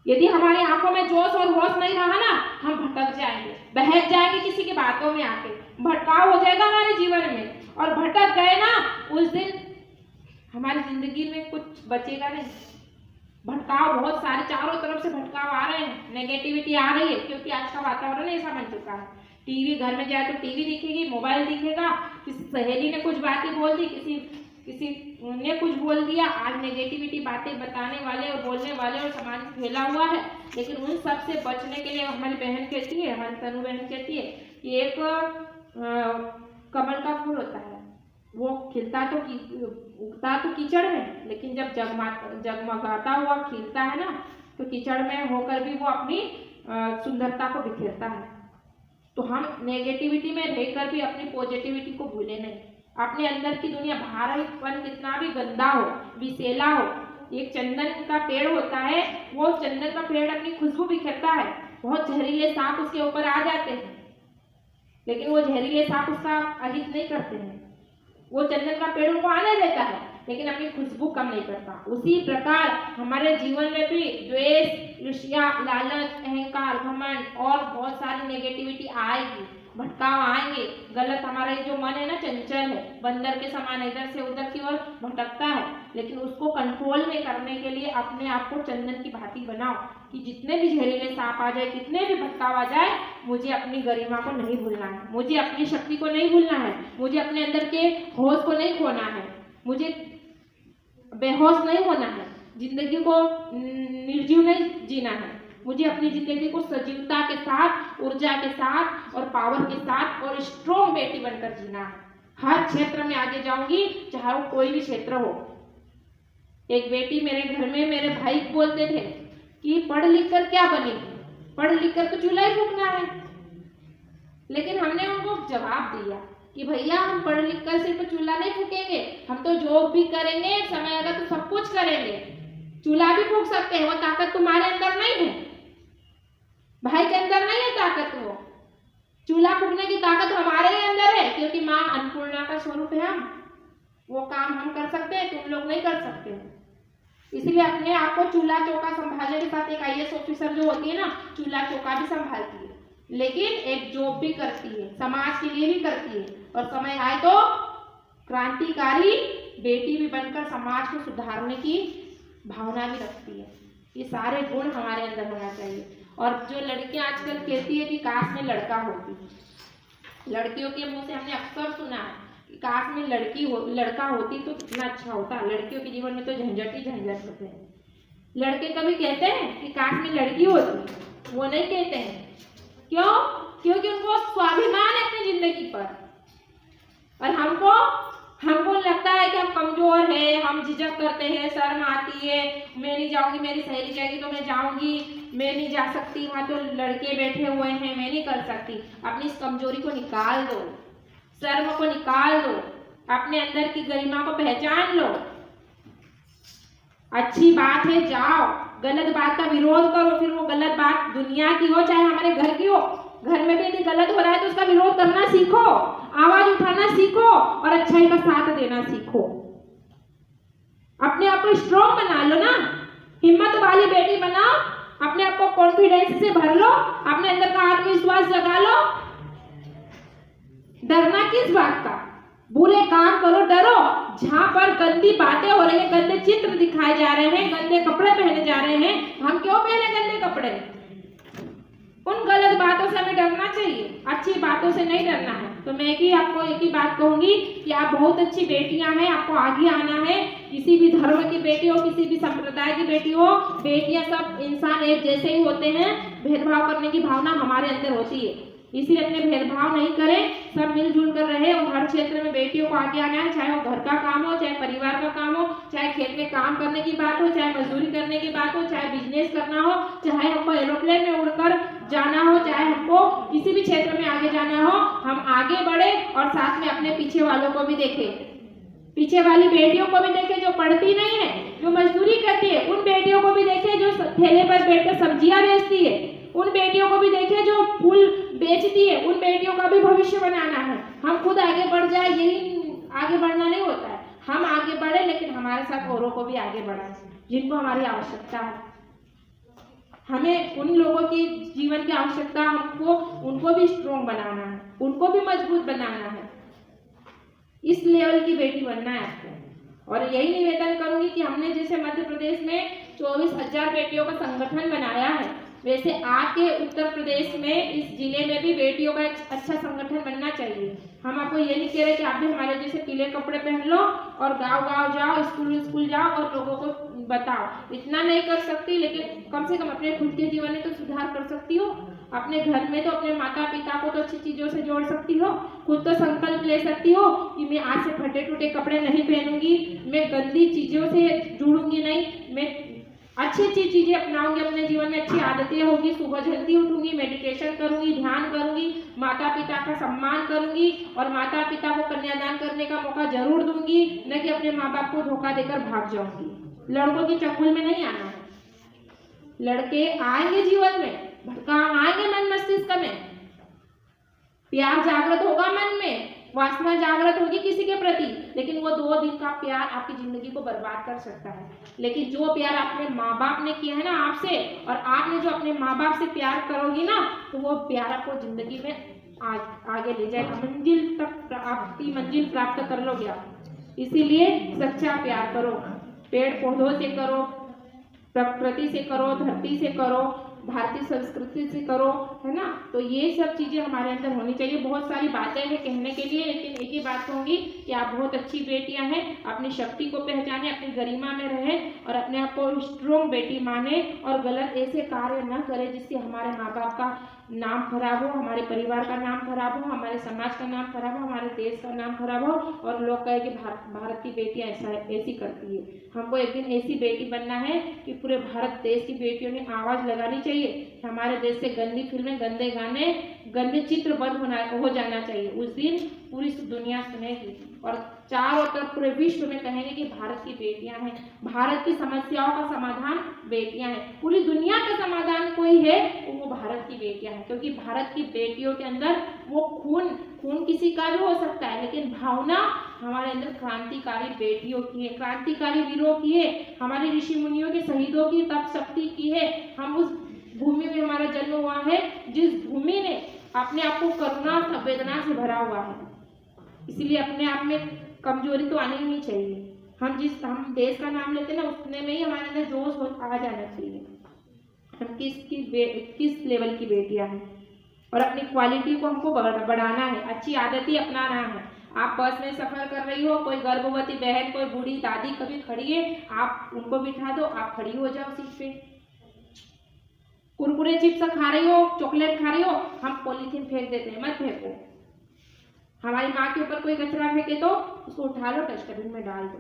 Speaker 5: यदि हमारी आंखों में जोश और होश नहीं रहा ना, हम भटक जाएंगे, बहक जाएंगे किसी की बातों में आके, भटकाव हो जाएगा हमारे जीवन में। और भटक गए ना, उस दिन हमारी जिंदगी में कुछ बचेगा नहीं। भटकाव बहुत सारे, चारों तरफ से भटकाव आ रहे हैं, नेगेटिविटी आ रही है, क्योंकि आज का वातावरण ऐसा बन चुका है। टीवी, घर में जाए तो टीवी दिखेगी, मोबाइल दिखेगा, किसी सहेली ने कुछ बातें बोल दी, किसी ने कुछ बोल दिया। आज नेगेटिविटी बातें बताने वाले और बोलने वाले और समाज फैला हुआ है। लेकिन उन सब से बचने के लिए हमारी बहन कहती है, हमारी तनु बहन कहती है कि एक कमल का फूल होता है, वो खिलता तो उगता तो कीचड़ में, लेकिन जब जगमगाता हुआ खिलता है ना, तो कीचड़ में होकर भी वो अपनी सुंदरता को बिखेरता है। तो हम नेगेटिविटी में रहकर भी अपनी पॉजिटिविटी को भूले नहीं। अपने अंदर की दुनिया, बाहरीपन कितना भी गंदा हो, विषैला हो, एक चंदन का पेड़ होता है, वो चंदन का पेड़ अपनी खुशबू बिखेरता है। बहुत जहरीले सांप उसके ऊपर आ जाते हैं, लेकिन वो जहरीले सांप उसका अहित नहीं करते हैं। वो चंदन का पेड़ उनको आने देता है, लेकिन अपनी खुशबू कम नहीं करता। उसी प्रकार हमारे जीवन में भी द्वेष, ईर्ष्या, लालच, अहंकार, घमंड और बहुत सारी नेगेटिविटी आएगी, भटकाव आएंगे। गलत, हमारा जो मन है ना, चंचल है, बंदर के समान इधर से उधर की ओर भटकता है। लेकिन उसको कंट्रोल में करने के लिए अपने आप को चंदन की भांति बनाओ कि जितने भी जहरीले सांप आ जाए, कितने भी भटकाव आ जाए, मुझे अपनी गरिमा को नहीं भूलना है, मुझे अपनी शक्ति को नहीं भूलना है, मुझे अपने अंदर के होश को नहीं खोना है, मुझे बेहोश नहीं होना है, जिंदगी को निर्जीव नहीं जीना है, मुझे अपनी जिंदगी को सजीवता के साथ, ऊर्जा के साथ और पावर के साथ और स्ट्रॉन्ग बेटी बनकर जीना है। हर क्षेत्र में आगे जाऊंगी, चाहे वो कोई भी क्षेत्र हो। एक बेटी मेरे घर में, मेरे भाई बोलते थे कि पढ़ लिख कर क्या बनेगी, पढ़ लिख कर तो चूल्हा ही फूकना है। लेकिन हमने उनको जवाब दिया कि भैया, हम पढ़ लिख कर सिर्फ चूल्हा नहीं फूकेंगे, हम तो जॉब भी करेंगे, समय आएगा तो सब कुछ करेंगे। चूल्हा भी फूक सकते हैं, वो ताकत तुम्हारे अंदर नहीं है, भाई के अंदर नहीं है ताकत। वो चूल्हा फूकने की ताकत हमारे ही अंदर है, क्योंकि माँ अन्नपूर्णा का स्वरूप है हम। वो काम हम कर सकते हैं, तुम लोग नहीं कर सकते हैं। इसलिए अपने आप को चूल्हा चौका संभालने के साथ एक IAS ऑफिसर जो होती है ना, चूल्हा चौका भी संभालती है, लेकिन एक जॉब भी करती है, समाज के लिए भी करती है, और समय आए तो क्रांतिकारी बेटी भी बनकर समाज को सुधारने की भावना भी रखती है। ये सारे गुण हमारे अंदर होना चाहिए। और जो लड़कियां आजकल कहती है कि काश में लड़का होती, लड़कियों के मुंह से हमने अक्सर सुना है कि काश में लड़का होती तो कितना अच्छा होता। लड़कियों के जीवन में तो झंझट ही झंझट होते हैं। लड़के कभी कहते हैं कि काश में लड़की होती, वो नहीं कहते हैं। क्यों? क्योंकि उनको स्वाभिमान है अपनी जिंदगी पर, और हमको लगता है कि हम कमजोर है, हम झिझक करते हैं, शर्म आती है, मैं नहीं जाऊंगी, मेरी सहेली जाएगी तो मैं जाऊंगी, मैं नहीं जा सकती, वहाँ तो लड़के बैठे हुए हैं, मैं नहीं कर सकती। अपनी इस कमजोरी को निकाल दो, शर्म को निकाल दो, अपने अंदर की गरिमा को पहचान लो। अच्छी बात है जाओ, गलत बात का विरोध करो, फिर वो गलत बात दुनिया की हो चाहे हमारे घर की हो। घर में भी यदि गलत हो रहा है तो उसका विरोध करना सीखो, आवाज उठाना सीखो और अच्छाई का साथ देना सीखो। अपने आप को स्ट्रॉन्ग बना लो ना, हिम्मत वाली बेटी बनाओ, अपने आप को कॉन्फिडेंस से भर लो, अपने अंदर का आत्मविश्वास जगा लो। डरना किस बात का? बुरे काम करो, डरो। जहां पर गंदी बातें हो रही है, गंदे चित्र दिखाए जा रहे हैं, गंदे कपड़े पहने जा रहे हैं, हम क्यों पहने गंदे कपड़े? उन गलत बातों से हमें डरना चाहिए, अच्छी बातों से नहीं डरना है। तो मैं आपको एक ही बात कहूंगी कि आप बहुत अच्छी बेटियां हैं, आपको आगे आना है। किसी भी धर्म की बेटी हो, किसी भी संप्रदाय की बेटी हो, बेटियां सब इंसान एक जैसे ही होते हैं। भेदभाव करने की भावना हमारे अंदर होती है, इसलिए अपने भेदभाव नहीं करें, सब मिलजुल कर रहे और हर क्षेत्र में बेटियों को आगे आना है। चाहे वो घर का काम हो, चाहे परिवार का काम हो, चाहे खेत में काम करने की बात हो, चाहे मजदूरी करने की बात हो, चाहे बिजनेस करना हो, चाहे हमको एरोप्लेन में उड़कर जाना हो, चाहे हमको किसी भी क्षेत्र में आगे जाना हो, हम आगे बढ़े और साथ में अपने पीछे वालों को भी देखें। पीछे वाली बेटियों को भी देखें जो पढ़ती नहीं है, जो मजदूरी करती है। उन बेटियों को भी देखें जो ठेले पर बैठकर सब्जियां बेचती है। उन बेटियों को भी देखें जो फूल बेचती है। उन बेटियों का भी भविष्य बनाना है। हम खुद आगे बढ़ जाए, यही आगे बढ़ना नहीं होता है। हम आगे बढ़े लेकिन हमारे साथ औरों को भी आगे बढ़ाएं जिनको हमारी आवश्यकता है। हमें उन लोगों की जीवन की आवश्यकता, हमको उनको भी स्ट्रॉन्ग बनाना है, उनको भी मजबूत बनाना है। इस लेवल की बेटी बनना है आपको। और यही निवेदन करूंगी कि हमने जैसे मध्य प्रदेश में 24,000 बेटियों का संगठन बनाया है, वैसे आपके उत्तर प्रदेश में इस जिले में भी बेटियों का एक अच्छा संगठन बनना चाहिए। हम आपको ये नहीं कह रहे कि आप भी हमारे जैसे पीले कपड़े पहन लो और गांव-गांव जाओ, स्कूल जाओ और लोगों को बताओ। इतना नहीं कर सकती, लेकिन कम से कम अपने खुद के जीवन में तो सुधार कर सकती हो। अपने घर में तो अपने माता पिता को तो अच्छी चीजों से जोड़ सकती हो। खुद तो संकल्प ले सकती हो कि मैं आज से फटे टूटे कपड़े नहीं पहनूंगी, मैं गंदी चीजों से जुड़ूंगी नहीं, मैं अच्छी चीजें अपनाऊंगी अपने जीवन में, अच्छी आदतें होगी, सुबह जल्दी उठूंगी, मेडिटेशन करूंगी, ध्यान करूंगी, माता पिता का सम्मान करूंगी और माता पिता को कन्यादान करने का मौका जरूर दूंगी, न कि अपने माँ बाप को धोखा देकर भाग जाऊंगी। लड़कों की चक्कुल में नहीं आना है। लड़के आएंगे जीवन में, भटकाव आएंगे मन मस्तिष्क में, प्यार जागृत होगा मन में, वासना जागृत होगी किसी के प्रति, लेकिन वो 2 दिन का प्यार आपकी जिंदगी को बर्बाद कर सकता है। लेकिन जो प्यार अपने माँ बाप ने किया है ना आपसे, और आपने जो अपने माँ बाप से प्यार करोगी ना, तो वो प्यार आपको जिंदगी में आगे ले जाएगा, मंजिल तक आपकी मंजिल प्राप्त कर लोगे आप। इसीलिए सच्चा प्यार करो, पेड़ पौधों से करो, प्रकृति से करो, धरती से करो, भारतीय संस्कृति से करो, है ना। तो ये सब चीजें हमारे अंदर होनी चाहिए। बहुत सारी बातें हैं कहने के लिए, लेकिन एक ही बात कहूंगी कि आप बहुत अच्छी बेटियां हैं। अपनी शक्ति को पहचाने, अपनी गरिमा में रहें और अपने आप को स्ट्रॉन्ग बेटी माने और गलत ऐसे कार्य न करें जिससे हमारे माँ बाप का नाम खराब हो, हमारे परिवार का नाम खराब हो, हमारे समाज का नाम खराब हो, हमारे देश का नाम खराब हो और लोग कहे कि भारत की बेटियां ऐसी करती है। हमको एक दिन ऐसी बेटी बनना है कि पूरे भारत देश की बेटियों ने आवाज लगानी चाहिए। हमारे देश से गंदी फिल्में, गंदे गाने, गंदे चित्र बंद हो जाना चाहिए। उस दिन पूरी दुनिया सुनेगी और चारों तरफ पूरे विश्व में कहेंगे कि भारत की बेटियां हैं, भारत की समस्याओं का समाधान बेटियां हैं। पूरी दुनिया का समाधान कोई है तो वो भारत की बेटियां हैं, क्योंकि भारत की बेटियों के अंदर वो खून किसी का भी हो सकता है, लेकिन भावना हमारे अंदर क्रांतिकारी बेटियों की है, क्रांतिकारी वीरों की है, हमारे ऋषि मुनियों के शहीदों की तप शक्ति की है। हम उस भूमि में हमारा जन्म हुआ है जिस भूमि ने अपने आप को करुणा संवेदना से भरा हुआ है। इसलिए अपने आप में कमजोरी तो आनी ही नहीं चाहिए। हम देश का नाम लेते हैं ना, उतने में ही हमारे अंदर जोश आ जाना चाहिए। हम किस लेवल की बेटियां हैं, और अपनी क्वालिटी को हमको बढ़ाना है, अच्छी आदतें अपनाना है। आप बस में सफर कर रही हो, कोई गर्भवती बहन, कोई बूढ़ी दादी कभी खड़ी है, आप उनको बिठा दो, आप खड़ी हो जाओ सीट पे। कुरकुरे चिप्स खा रही हो, चॉकलेट खा रही हो, हम पॉलीथीन फेंक देते हैं, मत फेंको। हमारी माँ के ऊपर कोई कचरा फेंके तो उसको उठा लो, डस्टबिन में डाल दो।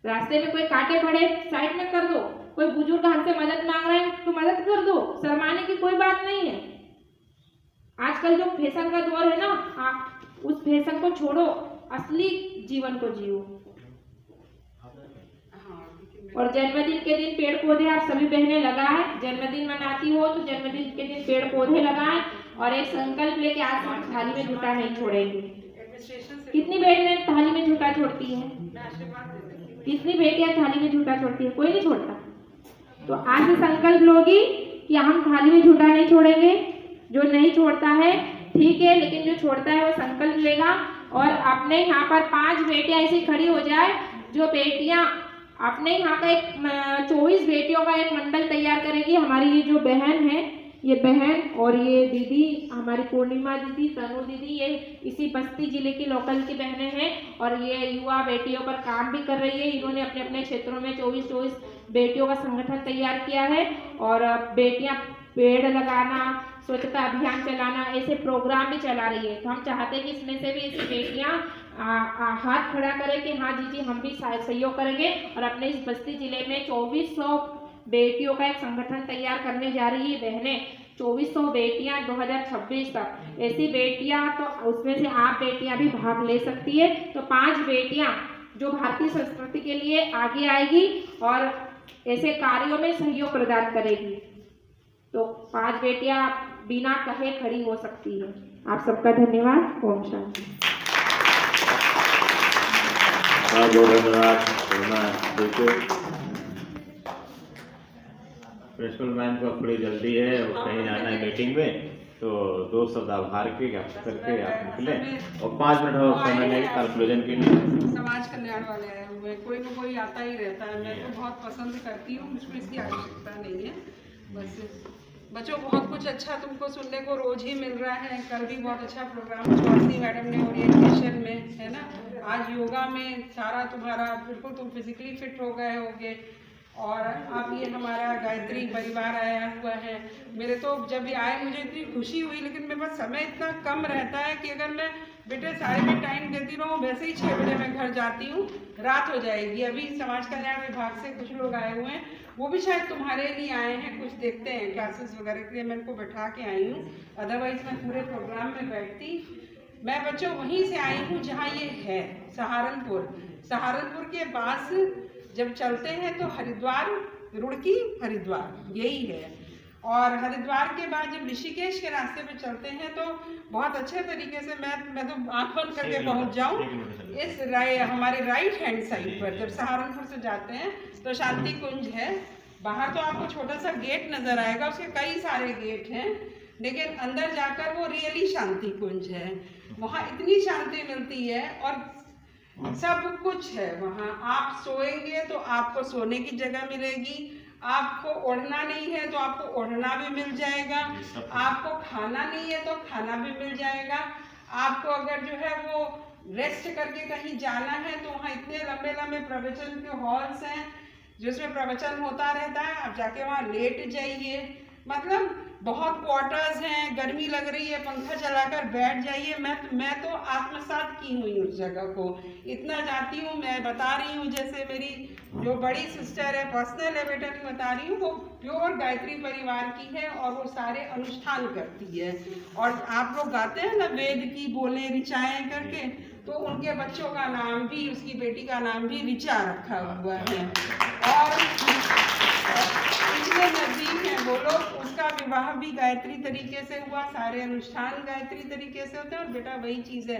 Speaker 5: रास्ते में कोई कांटे पड़े साइड में कर दो, कोई बुजुर्ग हमसे मदद मांग रहे हैं तो मदद कर दो, शर्माने की कोई बात नहीं है। आजकल जो फैशन का दौर है ना, आप उस फैशन को छोड़ो, असली जीवन को जियो। और जन्मदिन के दिन पेड़ पौधे आप सभी बहनें लगाएं, जन्मदिन मनाती हो तो जन्मदिन के दिन पेड़ पौधे लगाएं, और एक संकल्प लेके आज हम थाली में झूठा नहीं छोड़ेंगे। कितनी बहनें थाली में झूठा छोड़ती हैं? कितनी बेटियां थाली में झूठा छोड़ती है? कोई नहीं छोड़ता। तो आज से संकल्प लोगी कि हम थाली में झूठा नहीं छोड़ेंगे। जो नहीं छोड़ता है ठीक है, लेकिन जो छोड़ता है वो संकल्प लेगा। और अपने यहाँ पर 5 बेटियां ऐसी खड़ी हो जाए, जो बेटियां अपने यहाँ का एक 24 बेटियों का एक मंडल तैयार करेगी। हमारी ये जो बहन है, ये बहन और ये दीदी, हमारी पूर्णिमा दीदी, तनु दीदी, ये इसी बस्ती जिले की लोकल की बहनें हैं, और ये युवा बेटियों पर काम भी कर रही है। इन्होंने अपने अपने क्षेत्रों में 24 बेटियों का संगठन तैयार किया है, और बेटियां पेड़ लगाना, स्वच्छता अभियान चलाना, ऐसे प्रोग्राम भी चला रही है। तो हम चाहते हैं कि इसमें से भी ऐसी बेटियां हाथ खड़ा करें कि हाँ जी हम भी सहयोग करेंगे, और अपने इस बस्ती जिले में 2400 बेटियों का एक संगठन तैयार करने जा रही है बहनें। 2400 बेटियां 2026 तक, ऐसी बेटियां, तो उसमें से आप बेटियां भी भाग ले सकती है। तो 5 बेटियां जो भारतीय संस्कृति के लिए आगे आएगी और ऐसे कार्यों में सहयोग प्रदान करेगी। तो 5 बेटियां बिना कहे खड़ी हो सकती है। आप सबका धन्यवाद। ओम शांति।
Speaker 4: प्रिंसिपल मैम को थोड़ी जल्दी है, वो कहीं जाना है मीटिंग में, तो 2 शब्द आभार के करके आप निकले, और 5 मिनट और समय लेंगे कंक्लूजन के लिए।
Speaker 2: समाज कल्याण वाले आए हुए, कोई न कोई आता ही रहता है। मैं तो बहुत पसंद करती हूँ, मुझको इसकी आवश्यकता नहीं है। बस बच्चों, बहुत कुछ अच्छा तुमको सुनने को रोज ही मिल रहा है। कल भी बहुत अच्छा प्रोग्राम चौधरी मैडम ने ओरिएंटेशन में, है ना, आज योगा में सारा तुम्हारा बिल्कुल तुम फिजिकली फिट हो गए होगे। और अब ये हमारा गायत्री परिवार आया हुआ है। मेरे तो जब ये आए मुझे इतनी खुशी हुई, लेकिन मेरे पास समय इतना कम रहता है कि अगर मैं बेटे सारे में टाइम देती रहूँ, वैसे ही 6 बजे मैं घर जाती हूँ, रात हो जाएगी। अभी समाज कल्याण विभाग से कुछ लोग आए हुए हैं, वो भी शायद तुम्हारे लिए आए हैं, कुछ देखते हैं क्लासेस वगैरह के लिए। मैं इनको बैठा के आई हूँ, अदरवाइज मैं पूरे प्रोग्राम में बैठती। मैं बच्चों वहीं से आई हूँ जहाँ ये है, सहारनपुर के पास जब चलते हैं तो हरिद्वार, रुड़की हरिद्वार यही है। और हरिद्वार के बाद जब ऋषिकेश के रास्ते पे चलते हैं तो बहुत अच्छे तरीके से मैं तो आँख बंद करके पहुँच जाऊँ इस हमारे राइट हैंड साइड पर। जब सहारनपुर से जाते हैं तो शांति कुंज है, बाहर तो आपको छोटा सा गेट नजर आएगा, उसके कई सारे गेट हैं, लेकिन अंदर जाकर वो रियली शांति कुंज है। वहाँ इतनी शांति मिलती है और सब कुछ है वहाँ। आप सोएंगे तो आपको सोने की जगह मिलेगी, आपको ओढ़ना नहीं है तो आपको ओढ़ना भी मिल जाएगा, आपको खाना नहीं है तो खाना भी मिल जाएगा, आपको अगर जो है वो रेस्ट करके कहीं जाना है तो वहाँ इतने लंबे लंबे प्रवचन के हॉल्स हैं जिसमें प्रवचन होता रहता है। आप जाके वहाँ लेट जाइए, मतलब बहुत क्वार्टर्स हैं, गर्मी लग रही है पंखा चलाकर बैठ जाइए। मैं तो आत्मसात की हुई उस जगह को, इतना जाती हूँ। मैं बता रही हूँ, जैसे मेरी जो बड़ी सिस्टर है, पर्सनल बेटा नहीं बता रही हूँ, वो प्योर गायत्री परिवार की है और वो सारे अनुष्ठान करती है। और आप लोग गाते हैं ना वेद की बोले ऋचाएँ करके, तो उनके बच्चों का नाम भी, उसकी बेटी का नाम भी ऋचा रखा हुआ है। और इतने नजदीक हैं वो लोग, उसका विवाह भी गायत्री तरीके से हुआ, सारे अनुष्ठान गायत्री तरीके से होते हैं। और बेटा वही चीज़ है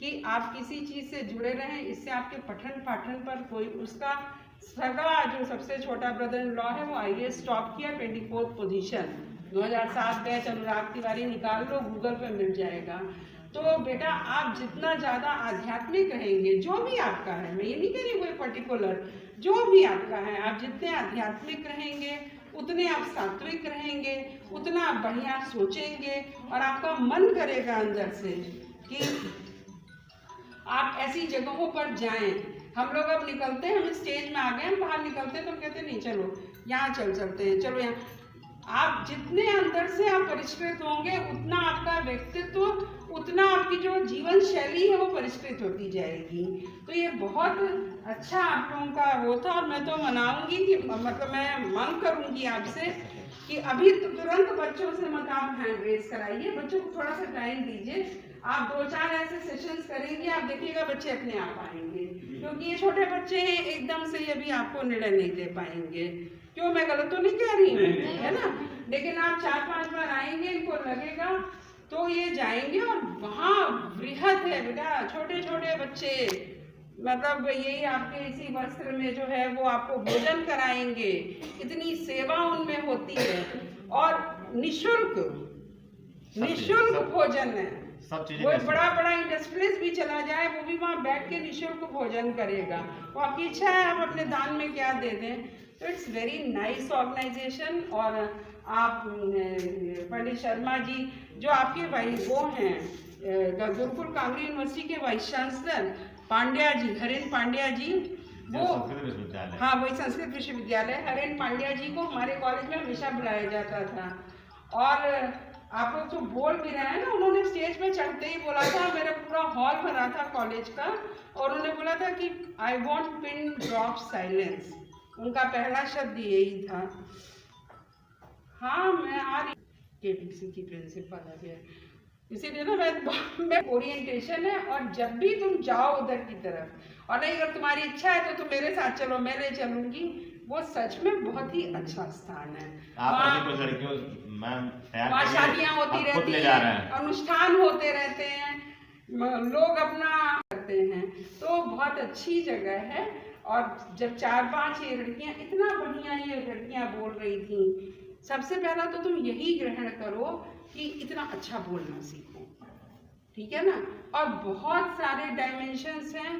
Speaker 2: कि आप किसी चीज़ से जुड़े रहें, इससे आपके पठन पाठन पर कोई उसका सगा जो सबसे छोटा ब्रदर इन लॉ है वो IAS टॉप किया, 24th पोजीशन, 2007 बैच अनुराग तिवारी, निकाल लो गूगल पे मिल जाएगा। तो बेटा आप जितना ज़्यादा आध्यात्मिक रहेंगे, जो भी आपका है, मैं ये नहीं कह रही कोई पर्टिकुलर, जो भी आपका है, आप जितने आध्यात्मिक रहेंगे उतने आप सात्विक रहेंगे, उतना आप बढ़िया सोचेंगे और आपका मन करेगा अंदर से कि आप ऐसी जगहों पर जाएं। हम लोग अब निकलते हैं, हम स्टेज में आ गए, हम बाहर निकलते हैं तो हम कहते हैं नहीं चलो यहाँ चल चलते हैं, चलो यहाँ। आप जितने अंदर से आप परिष्कृत होंगे उतना आपका व्यक्तित्व, उतना आपकी जो जीवन शैली है वो परिष्कृत होती जाएगी। तो ये बहुत अच्छा आप लोगों का वो था और मैं तो मनाऊंगी कि मतलब मैं मांग करूंगी आपसे कि अभी तो तुरंत बच्चों से मत आप हैंड रेज कराइए, बच्चों को थोड़ा सा टाइम दीजिए। आप 2-4 ऐसे सेशंस करेंगे, आप देखिएगा बच्चे अपने आप आएंगे, क्योंकि ये छोटे बच्चे हैं, एकदम से ये भी आपको निर्णय नहीं दे पाएंगे। क्यों, मैं गलत तो नहीं कह रही हूँ, है ना? लेकिन आप 4-5 बार आएंगे, इनको लगेगा तो ये जाएंगे और वहाँ वृहद है बेटा, छोटे छोटे बच्चे, मतलब यही आपके इसी वस्त्र में जो है वो आपको भोजन कराएंगे, इतनी सेवा उनमें होती है और निशुल्क भोजन है। वो बड़ा बड़ा इंडस्ट्रीज भी चला जाए वो भी वहाँ बैठ के निशुल्क भोजन करेगा। वो आपकी इच्छा है आप अपने दान में क्या दे दें। तो इट्स वेरी नाइस ऑर्गेनाइजेशन। और आप पंडित शर्मा जी जो आपके वो हैं गुरुकुल कांगड़ी यूनिवर्सिटी के वाइस चांसलर, पांड्या जी, हरेन पांड्या जी, वो हाँ वही संस्कृत विश्वविद्यालय, हरेन पांड्या जी को हमारे कॉलेज में हमेशा बुलाया जाता था। और आप लोग जो बोल भी रहे हैं ना, उन्होंने स्टेज पे चढ़ते ही बोला था, मेरा पूरा हॉल भरा था कॉलेज का, और उन्होंने बोला था कि I want pin drop silence. उनका पहला शब्द यही था। हाँ मैं आ रही केटीसी की प्रिंसिपल है, इसीलिए ना मैं ओरिएंटेशन है। और जब भी तुम जाओ उधर की तरफ, और नहीं अगर तुम्हारी इच्छा है तो तुम मेरे साथ चलो, मैं ले चलूंगी। वो सच में बहुत ही अच्छा स्थान है। वहाँ शादियाँ होती रहती हैं, अनुष्ठान होते रहते हैं, लोग अपना करते हैं, तो बहुत अच्छी जगह है। और जब 4-5 ये लड़कियाँ इतना बढ़िया ये लड़कियाँ बोल रही थी, सबसे पहला तो तुम यही ग्रहण करो कि इतना अच्छा बोलना सीखो, ठीक है ना। और बहुत सारे डायमेंशंस हैं,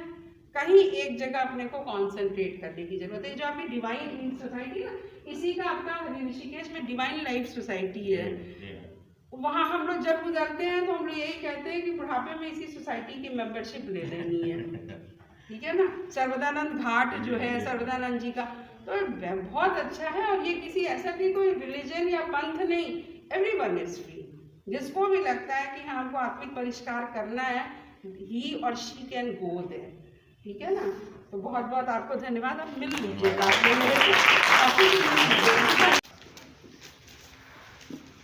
Speaker 2: कहीं एक जगह अपने को कॉन्सेंट्रेट करने की जरूरत है। जो आपकी डिवाइन सोसाइटी ना, इसी का आपका ऋषिकेश में डिवाइन लाइफ सोसाइटी है। वहाँ हम लोग जब गुजरते हैं तो हम लोग यही कहते हैं कि बुढ़ापे में इसी सोसाइटी की मेंबरशिप ले लेनी है, ठीक है ना। सर्वदानंद घाट जो है सर्वदानंद जी का, तो बहुत अच्छा है। और ये किसी ऐसा भी कोई रिलीजन या पंथ नहीं, एवरीवन इज फ्री। जिसको भी लगता है कि हाँ हमको आत्मिक परिष्कार करना है, ही और शी कैन गो देयर, ठीक है ना। तो बहुत बहुत आपको धन्यवाद। आप मिल लीजिएगा,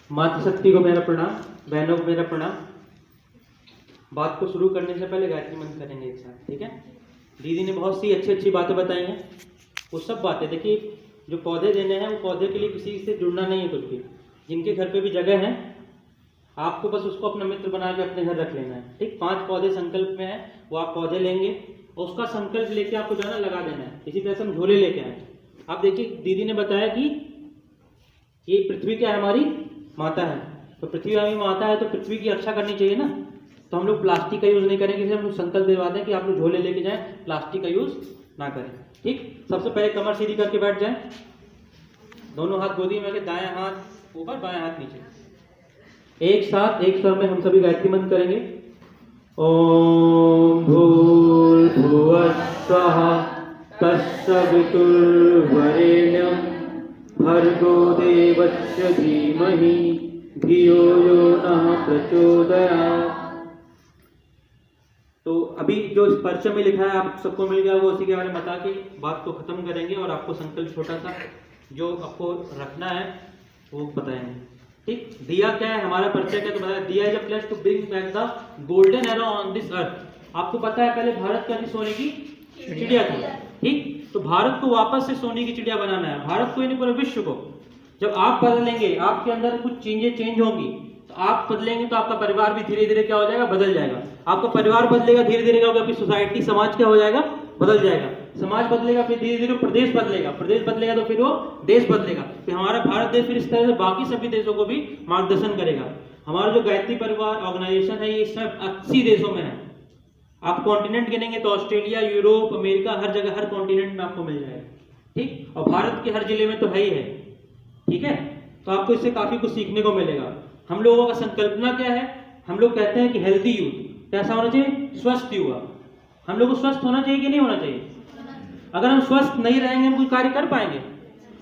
Speaker 8: मातृ शक्ति को मेरा प्रणाम, बहनों को मेरा प्रणाम। बात को शुरू करने से पहले गायत्री मंत्र करेंगे एक साथ, ठीक है। दीदी ने बहुत सी अच्छी अच्छी बातें बताई हैं। वो सब बातें देखिए, जो पौधे देने हैं वो पौधे के लिए किसी से जुड़ना नहीं है कुछ भी। जिनके घर पे भी जगह है, आपको बस उसको अपना मित्र बना के अपने घर रख लेना है, ठीक। 5 पौधे संकल्प में है, वो आप पौधे लेंगे और उसका संकल्प लेके आपको जो है ना लगा देना है। इसी तरह से हम झोले लेके आए। आप देखिए दीदी ने बताया कि ये पृथ्वी क्या है, हमारी माता है। तो पृथ्वी हमारी माता है, तो पृथ्वी की रक्षा करनी चाहिए ना। तो हम लोग प्लास्टिक का यूज़ नहीं करेंगे, इसलिए हम लोग संकल्प दिलवा दें कि आप लोग झोले लेके जाएं, प्लास्टिक का यूज़ ना करें, ठीक। सबसे पहले कमर सीधी करके बैठ जाएं, दोनों हाथ गोदी में, दायां हाथ ऊपर बायां हाथ नीचे। एक साथ एक स्वर में हम सभी गायत्री मंत्र करेंगे। ओम भूर्भुवः स्वः तत्सवितुर्वरेण्यं भर्गो देवस्य धीमहि धियो यो नः प्रचोदयात्। तो अभी जो इस पर्चे में लिखा है आप सबको मिल गया, वो उसी के बारे में बता के बात को खत्म करेंगे और आपको संकल्प छोटा सा जो आपको रखना है वो बताएंगे, ठीक। दिया क्या है, हमारा परिचय क्या तो बताया। दिया is a place to bring back the golden era on this earth. आपको पता है पहले भारत का सोने की चिड़िया थी, ठीक। तो भारत को वापस से सोने की चिड़िया बनाना है, भारत को, यानी पूरे विश्व को। जब आप बदलेंगे, आपके अंदर कुछ चीजें चेंज होंगी, तो आप बदलेंगे तो आपका परिवार भी धीरे धीरे क्या हो जाएगा, बदल जाएगा। आपका परिवार बदलेगा, धीरे धीरे क्या होगा, आपकी सोसाइटी समाज क्या हो जाएगा, बदल जाएगा। समाज बदलेगा, फिर धीरे धीरे प्रदेश बदलेगा, प्रदेश बदलेगा तो फिर वो देश बदलेगा, फिर हमारा भारत देश फिर इस तरह से बाकी सभी देशों को भी मार्गदर्शन करेगा। हमारा जो गायत्री परिवार ऑर्गेनाइजेशन है ये सब 80 देशों में है। आप कॉन्टिनेंट गिनेंगे तो ऑस्ट्रेलिया, यूरोप, अमेरिका, हर जगह, हर कॉन्टिनेंट में आपको मिल जाएगा, ठीक। और भारत के हर जिले में तो है ही है, ठीक है। तो आपको इससे काफी कुछ सीखने को मिलेगा। हम लोगों का संकल्पना क्या है, हम लोग कहते हैं कि हेल्दी यूथ कैसा होना चाहिए, स्वस्थ युवा। हम लोग को स्वस्थ होना चाहिए कि नहीं होना चाहिए? अगर हम स्वस्थ नहीं रहेंगे हम कुछ कार्य कर पाएंगे।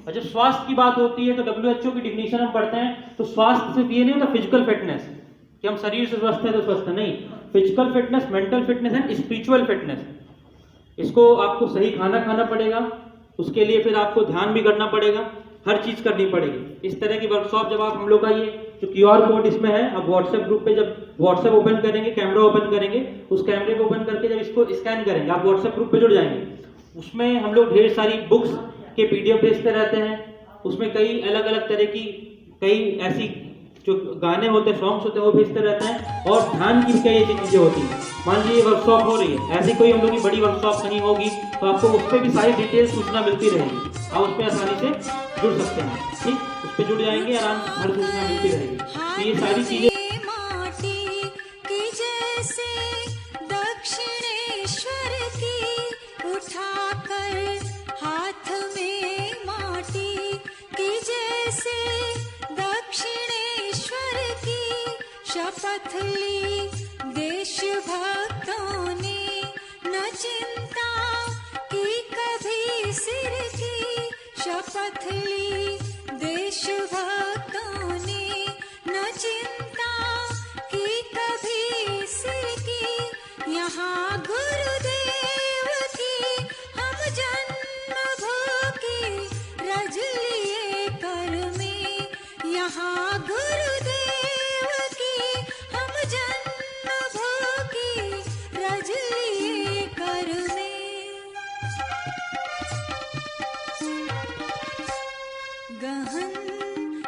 Speaker 8: और जब स्वास्थ्य की बात होती है तो WHO की डिफिनीशन हम पढ़ते हैं तो स्वास्थ्य सिर्फ ये नहीं होता फिजिकल फिटनेस कि हम शरीर से स्वस्थ है तो स्वस्थ है, नहीं। Physical fitness, mental fitness and spiritual fitness. इसको आपको सही खाना खाना पड़ेगा, उसके लिए फिर आपको ध्यान भी करना पड़ेगा, हर चीज करनी पड़ेगी। इस तरह की वर्कशॉप जब आप हम लोग का ये जो QR कोड इसमें है, आप व्हाट्सएप ग्रुप पे जब व्हाट्सएप ओपन करेंगे, कैमरा ओपन करेंगे, उस कैमरे को ओपन करके जब इसको स्कैन करेंगे आप व्हाट्सएप ग्रुप पे जुड़ जाएंगे। उसमें हम लोग ढेर सारी बुक्स के PDF भेजते रहते हैं। उसमें कई अलग अलग तरह की कई ऐसी जो गाने होते हैं, सॉन्ग्स होते हैं वो भेजते रहते हैं। और ध्यान की कई ऐसी चीजें होती हैं। मान लीजिए वर्कशॉप हो रही है, ऐसी कोई हम लोग की बड़ी वर्कशॉप कहीं होगी तो आपको उस पर भी सारी डिटेल सूचना मिलती रहेगी, आप उस पर आसानी से जुड़ सकते हैं, ठीक। उस पर जुड़ जाएंगे, आराम से हर सूचना मिलती रहेगी। तो ये सारी चीजें
Speaker 9: माटी की जैसे दक्षिणेश्वर की उठाकर हाथ में माटी की जैसे दक्षिणेश्वर की शपथ ली देशभक्तों ने, न चिंता की कभी सिर की शपथ ली देशभक्तों ने, न चिंता की कभी सिर की। यहाँ गुरुदेव की हम जन्मभूमि रज लिए कर में, यहाँ गुरुदेव की हम जन्मभूमि रज लिए कर में। गहन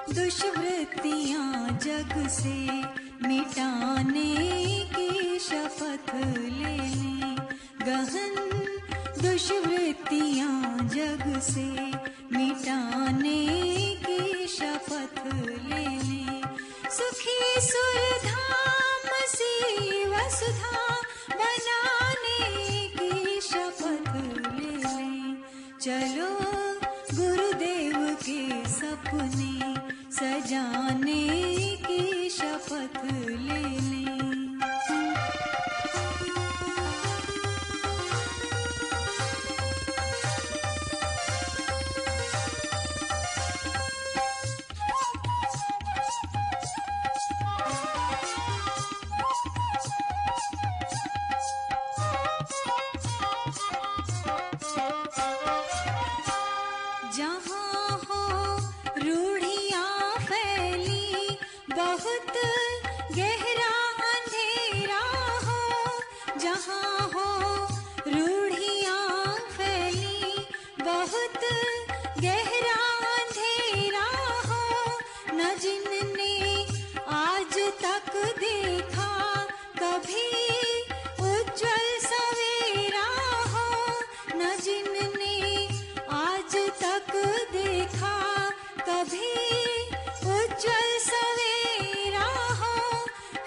Speaker 9: दुष्वृत्तियाँ जग से मिटाने की शपथ ले लें, गहन दुष्वृत्तियाँ जग से मिटाने की शपथ ले लें। सुखी सुरधाम सी वसुधा बनाने की शपथ ले लें। चलो गुरुदेव के सपने सजाने की शपथ ले लें। जहाँ हो रूढ़ियाँ फैली बहुत गहरा अंधेरा हो, जहाँ हो रूढ़ियाँ फैली बहुत गहरा अंधेरा हो, न जिनने आज तक देखा कभी उज्जवल सवेरा हो, न जिनने आज तक देखा कभी उज्जवल सवेरा हो।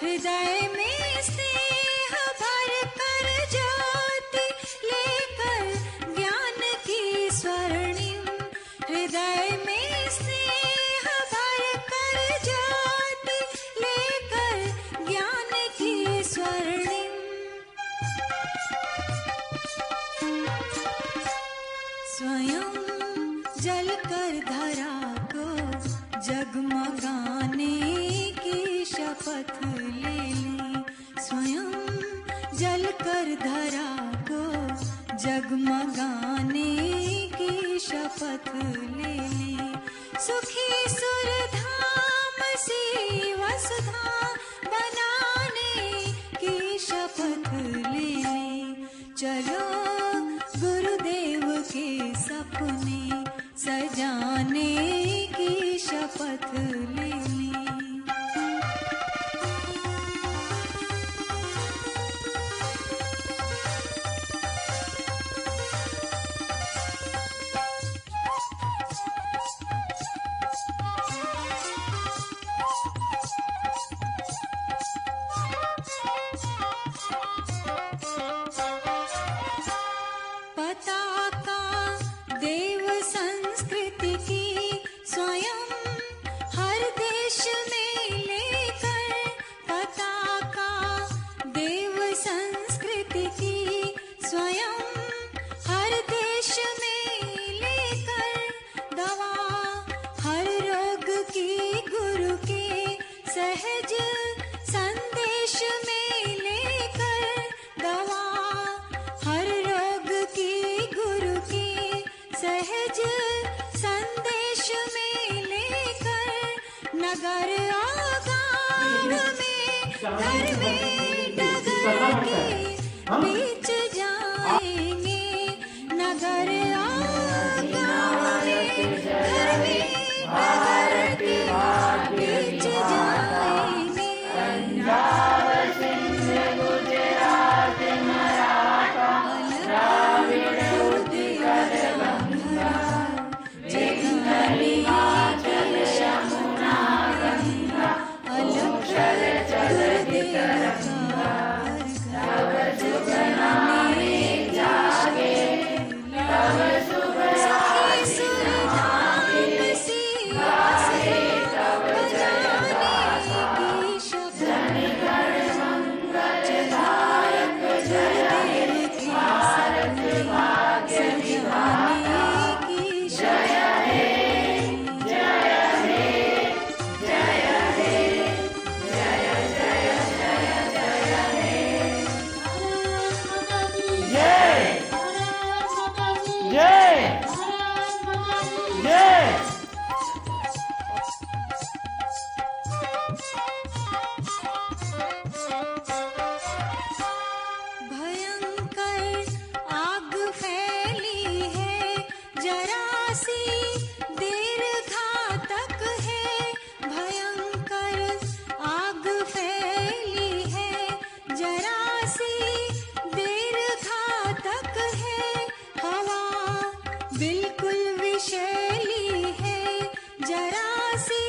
Speaker 9: हृदय में स्नेह भर कर ज्योति लेकर ज्ञान की स्वर्णिम, हृदय में स्नेह भर कर ज्योति लेकर ज्ञान की स्वर्णिम। स्वयं जल कर धरा को जगमगाने की शपथ ले लें, स्वयं जल कर धरा को जगमगाने की शपथ ले लें। सुखी सुरधाम सी वसुधा बनाने की शपथ ले लें। चलो गुरुदेव के सपने सजाने की शपथ ले लें। की गुरु के सहज संदेश में लेकर दवा, हर रोग की गुरु के सहज संदेश में लेकर नगर और गाँव में घर में डगर के बीच जाएंगे, नगर और गाँव में घर में डगर के बीच जाएंगे। पंजाब सिंध गुजरात मराठा द्राविड़ उत्कल गंगा, हिमाचल यमुना गंगा, उच्छल जलधि तरंगा, तब शुभ नामे जागे, तब शुभ नामे जागे, गाए तब जय गाथा, जन गण मंगलदायक जय हे, भारत भाग्य विधाता जय हे, जय हे, जय हे, जय जय जय जय हे।
Speaker 6: जय जय जय।
Speaker 9: भयंकर आग फैली है, जरा सी देर घातक है। भयंकर आग फैली है, जरा सी देर घातक है। हवा बिल्कुल विषैली है, जरा सी